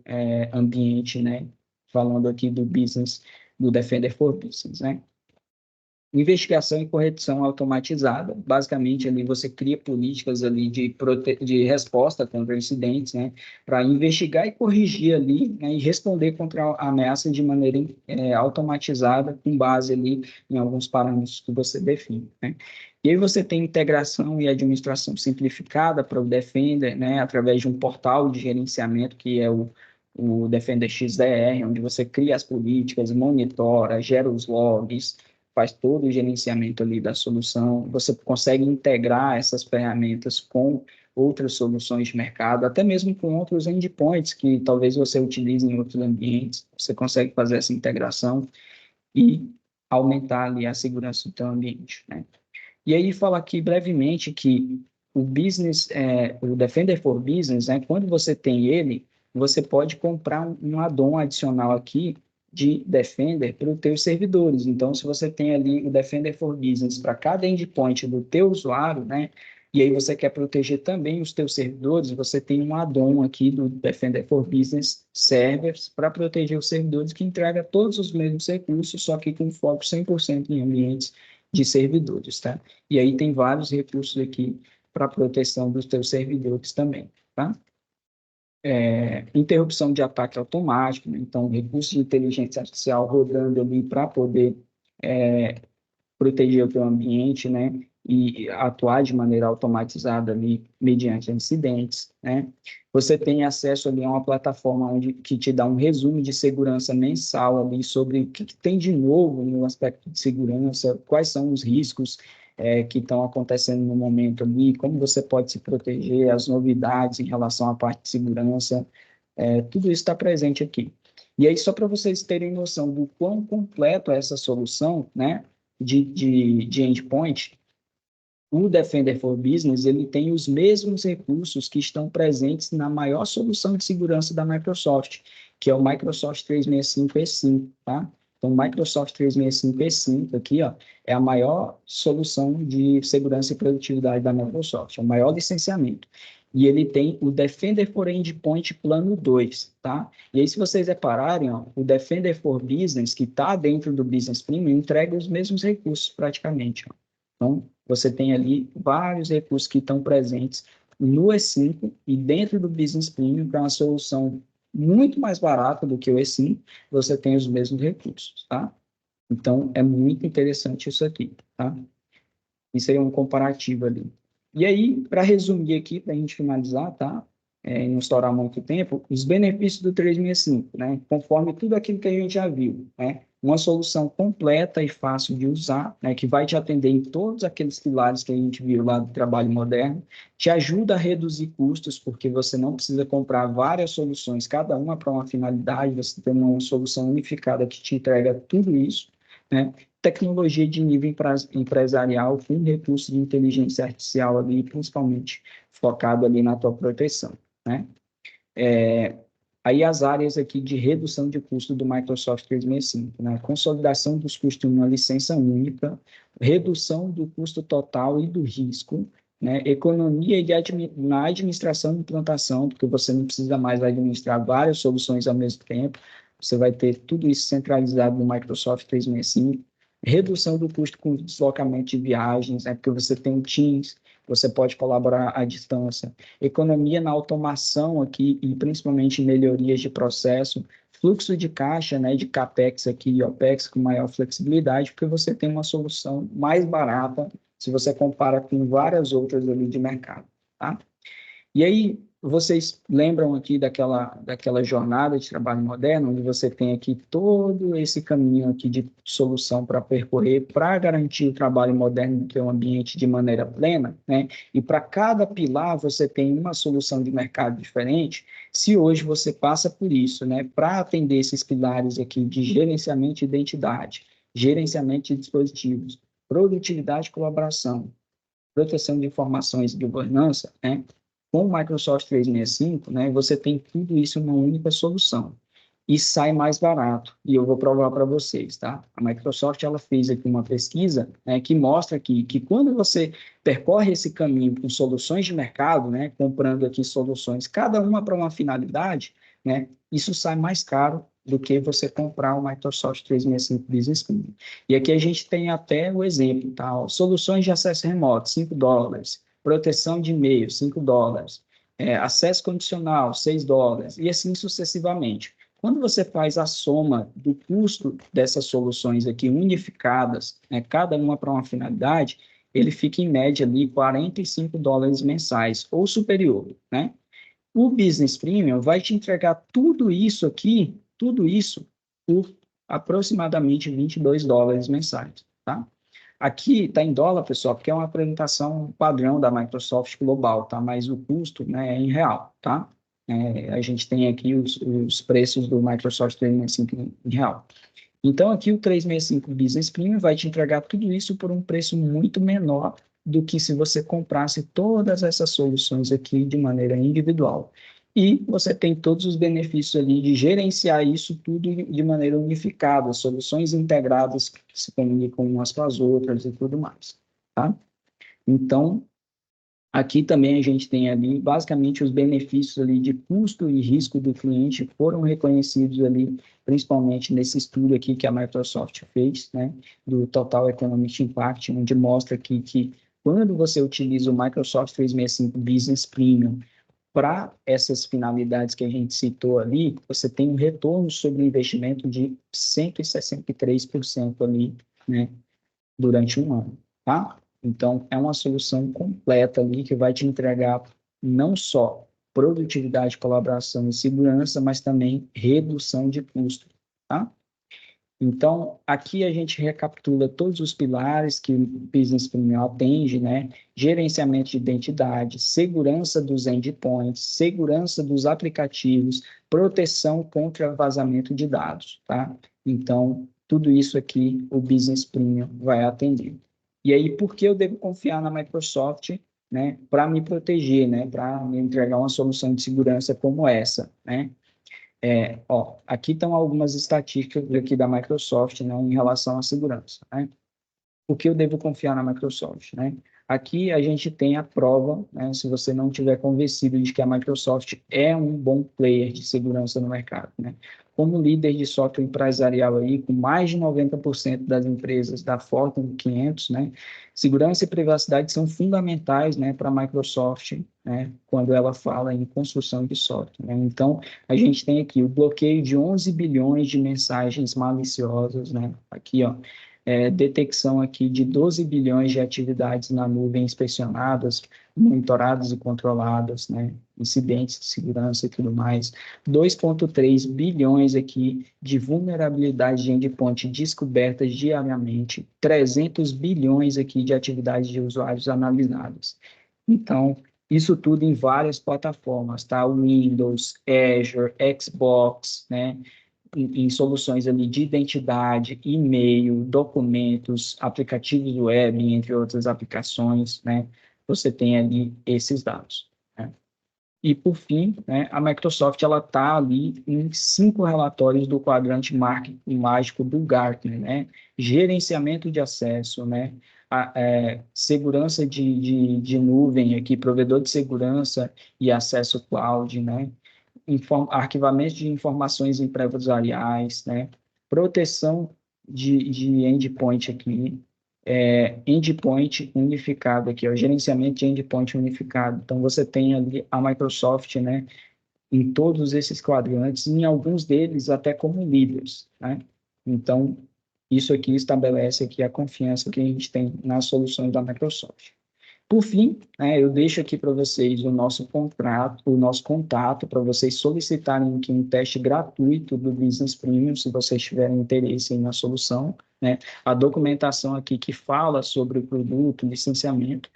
ambiente, né? Falando aqui do business, do Defender for Business, né? Investigação e correção automatizada. Basicamente, ali você cria políticas ali de resposta contra incidentes, né? Para investigar e corrigir ali, né? E responder contra a ameaça de maneira automatizada, com base ali em alguns parâmetros que você define, né? E aí você tem integração e administração simplificada para o Defender, né? Através de um portal de gerenciamento que é o Defender XDR, onde você cria as políticas, monitora, gera os logs, faz todo o gerenciamento ali da solução, você consegue integrar essas ferramentas com outras soluções de mercado, até mesmo com outros endpoints que talvez você utilize em outros ambientes, você consegue fazer essa integração e aumentar ali a segurança do teu ambiente, né? E aí fala aqui brevemente que o Defender for Business, né, quando você tem ele, você pode comprar um add-on adicional aqui de Defender para os teus servidores. Então, se você tem ali o Defender for Business para cada endpoint do teu usuário, né, e aí você quer proteger também os teus servidores, você tem um add-on aqui do Defender for Business Servers para proteger os servidores que entrega todos os mesmos recursos, só que com foco 100% em ambientes de servidores, tá? E aí tem vários recursos aqui para proteção dos teus servidores também, tá? Interrupção de ataque automático, né? Então, recurso de inteligência artificial rodando ali para poder proteger o teu ambiente, né? E atuar de maneira automatizada ali mediante incidentes, né? Você tem acesso ali a uma plataforma que te dá um resumo de segurança mensal ali sobre o que tem de novo no aspecto de segurança, quais são os riscos que estão acontecendo no momento ali, como você pode se proteger, as novidades em relação à parte de segurança, tudo isso está presente aqui. E aí, só para vocês terem noção do quão completo é essa solução, né, de endpoint, o Defender for Business ele tem os mesmos recursos que estão presentes na maior solução de segurança da Microsoft, que é o Microsoft 365 E5, tá? Então, o Microsoft 365 E5 aqui, ó, é a maior solução de segurança e produtividade da Microsoft, é o maior licenciamento. e ele tem o Defender for Endpoint Plano 2, tá? E aí, se vocês repararem, ó, o Defender for Business, que está dentro do Business Premium, entrega os mesmos recursos praticamente, ó. Então, você tem ali vários recursos que estão presentes no E5 e dentro do Business Premium, para uma solução muito mais barata do que o E5, você tem os mesmos recursos, tá? Então, é muito interessante isso aqui, tá? Isso aí é um comparativo ali. E aí, para resumir aqui, para a gente finalizar, tá? E não estourar muito tempo, os benefícios do 365, né? Conforme tudo aquilo que a gente já viu, né? Uma solução completa e fácil de usar, né? Que vai te atender em todos aqueles pilares que a gente viu lá do trabalho moderno, te ajuda a reduzir custos, porque você não precisa comprar várias soluções, cada uma para uma finalidade, você tem uma solução unificada que te entrega tudo isso, né? Tecnologia de nível empresarial com recursos de inteligência artificial ali, principalmente focado ali na tua proteção, né? Aí as áreas aqui de redução de custo do Microsoft 365, né? Consolidação dos custos em uma licença única, redução do custo total e do risco, né? Economia na administração e implantação, porque você não precisa mais administrar várias soluções ao mesmo tempo, você vai ter tudo isso centralizado no Microsoft 365, redução do custo com deslocamento de viagens, né? Porque você tem Teams, você pode colaborar à distância, economia na automação aqui e principalmente melhorias de processo, fluxo de caixa, né, de CAPEX aqui e OPEX com maior flexibilidade, porque você tem uma solução mais barata se você compara com várias outras ali de mercado, tá? E aí, vocês lembram aqui daquela jornada de trabalho moderno, onde você tem aqui todo esse caminho aqui de solução para percorrer, para garantir o trabalho moderno no teu ambiente de maneira plena, né? E para cada pilar você tem uma solução de mercado diferente. Se hoje você passa por isso, né? Para atender esses pilares aqui de gerenciamento de identidade, gerenciamento de dispositivos, produtividade e colaboração, proteção de informações e governança, né? Com o Microsoft 365, né, você tem tudo isso em uma única solução e sai mais barato. E eu vou provar para vocês, tá? A Microsoft ela fez aqui uma pesquisa, né, que mostra que quando você percorre esse caminho com soluções de mercado, né, comprando aqui soluções, cada uma para uma finalidade, né, isso sai mais caro do que você comprar o Microsoft 365 Business Premium. E aqui a gente tem até o exemplo, tá? Ó, soluções de acesso remoto, $5. Proteção de e-mail, $5. Acesso condicional, $6. E assim sucessivamente. Quando você faz a soma do custo dessas soluções aqui unificadas, né, cada uma para uma finalidade, ele fica em média ali $45 mensais ou superior, né? O Business Premium vai te entregar tudo isso aqui, tudo isso, por aproximadamente $22 mensais, tá? Aqui está em dólar, pessoal, porque é uma apresentação padrão da Microsoft global, tá? Mas o custo, né, é em real, tá? A gente tem aqui os preços do Microsoft 365 em real. Então, aqui o 365 Business Premium vai te entregar tudo isso por um preço muito menor do que se você comprasse todas essas soluções aqui de maneira individual. E você tem todos os benefícios ali de gerenciar isso tudo de maneira unificada, soluções integradas que se comunicam umas com as outras e tudo mais, tá? Então, aqui também a gente tem ali, basicamente, os benefícios ali de custo e risco do cliente foram reconhecidos ali, principalmente nesse estudo aqui que a Microsoft fez, né, do Total Economic Impact, onde mostra aqui que quando você utiliza o Microsoft 365 Business Premium para essas finalidades que a gente citou ali, você tem um retorno sobre o investimento de 163% ali, né, durante um ano, tá? Então, é uma solução completa ali que vai te entregar não só produtividade, colaboração e segurança, mas também redução de custo, tá? Então, aqui a gente recapitula todos os pilares que o Business Premium atende, né? Gerenciamento de identidade, segurança dos endpoints, segurança dos aplicativos, proteção contra vazamento de dados, tá? Então, tudo isso aqui o Business Premium vai atender. E aí, por que eu devo confiar na Microsoft, né? Para me proteger, né? Para me entregar uma solução de segurança como essa, né? Aqui estão algumas estatísticas aqui da Microsoft, né, em relação à segurança, né? Por que eu devo confiar na Microsoft, né? Aqui a gente tem a prova, né, se você não tiver convencido de que a Microsoft é um bom player de segurança no mercado, né? Como líder de software empresarial aí, com mais de 90% das empresas da Fortune 500, né, segurança e privacidade são fundamentais, né, para a Microsoft, né, quando ela fala em construção de software, né? Então, a gente tem aqui o bloqueio de 11 bilhões de mensagens maliciosas, né? Aqui, ó, detecção aqui de 12 bilhões de atividades na nuvem inspecionadas, monitoradas e controladas, né? Incidentes de segurança e tudo mais. 2,3 bilhões aqui de vulnerabilidades de endpoint descobertas diariamente. 300 bilhões aqui de atividades de usuários analisadas. Então, isso tudo em várias plataformas, tá? Windows, Azure, Xbox, né? Em soluções ali de identidade, e-mail, documentos, aplicativos web, entre outras aplicações, né? Você tem ali esses dados, né? E, por fim, né, a Microsoft ela está ali em 5 relatórios do quadrante mágico do Gartner, né? Gerenciamento de acesso, né? Segurança de nuvem aqui, provedor de segurança e acesso cloud, né? Arquivamento de informações empresariais, né? Proteção de endpoint aqui, endpoint unificado aqui, ó, gerenciamento de endpoint unificado. Então, você tem ali a Microsoft, né, em todos esses quadrantes, em alguns deles até como líderes, né? Então, isso aqui estabelece aqui a confiança que a gente tem nas soluções da Microsoft. Por fim, né, eu deixo aqui para vocês o nosso contrato, o nosso contato, para vocês solicitarem aqui um teste gratuito do Business Premium, se vocês tiverem interesse na solução, né? A documentação aqui que fala sobre o produto, licenciamento,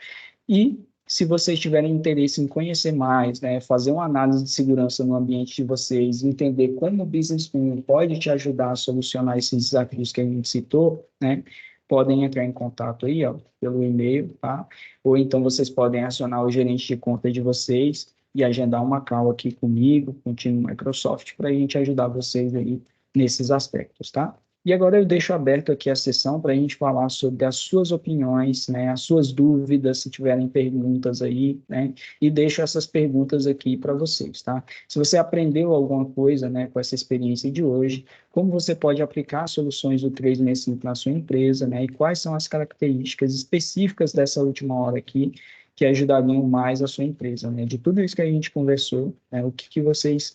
e se vocês tiverem interesse em conhecer mais, né, fazer uma análise de segurança no ambiente de vocês, entender como o Business Premium pode te ajudar a solucionar esses desafios que a gente citou, né, podem entrar em contato aí, ó, pelo e-mail, tá? Ou então vocês podem acionar o gerente de conta de vocês e agendar uma call aqui comigo, com o time Microsoft, para a gente ajudar vocês aí nesses aspectos, tá? E agora eu deixo aberto aqui a sessão para a gente falar sobre as suas opiniões, né, as suas dúvidas, se tiverem perguntas aí, né, e deixo essas perguntas aqui para vocês, tá? Se você aprendeu alguma coisa, né, com essa experiência de hoje, como você pode aplicar soluções do 365 na sua empresa, né, e quais são as características específicas dessa última hora aqui que ajudariam mais a sua empresa, né? De tudo isso que a gente conversou, né, o que vocês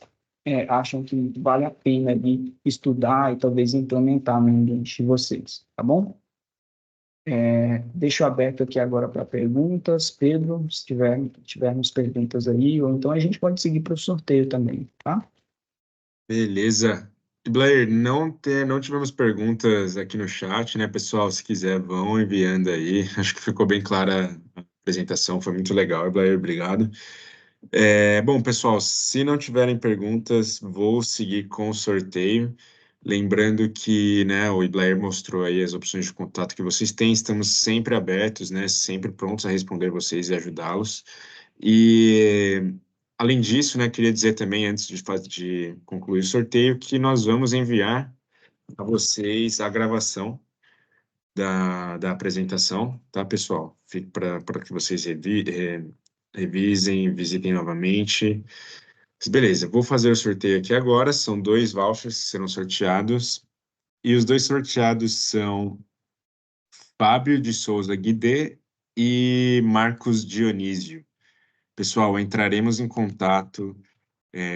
acham que vale a pena ali estudar e talvez implementar no ambiente de vocês, tá bom? Deixo aberto aqui agora para perguntas. Pedro, se tivermos perguntas aí, ou então a gente pode seguir para o sorteio também, tá? Beleza. Blair, não tivemos perguntas aqui no chat, né, pessoal? Se quiser, vão enviando aí. Acho que ficou bem clara a apresentação, foi muito legal. Blair, obrigado. Bom, pessoal, se não tiverem perguntas, vou seguir com o sorteio. Lembrando que, né, o Blair mostrou aí as opções de contato que vocês têm, estamos sempre abertos, né, sempre prontos a responder vocês e ajudá-los. E, além disso, né, queria dizer também, antes de concluir o sorteio, que nós vamos enviar a vocês a gravação da apresentação, tá, pessoal? Fique para que vocês revisem, visitem novamente. Mas beleza, vou fazer o sorteio aqui agora. São 2 vouchers que serão sorteados. E os 2 sorteados são Fábio de Souza Guidé e Marcos Dionísio. Pessoal, entraremos em contato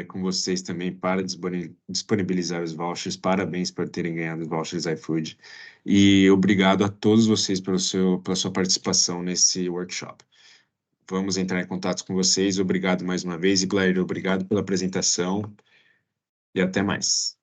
com vocês também para disponibilizar os vouchers. Parabéns por terem ganhado os vouchers iFood. E obrigado a todos vocês pela sua participação nesse workshop. Vamos entrar em contato com vocês. Obrigado mais uma vez. E, Blair, obrigado pela apresentação. E até mais.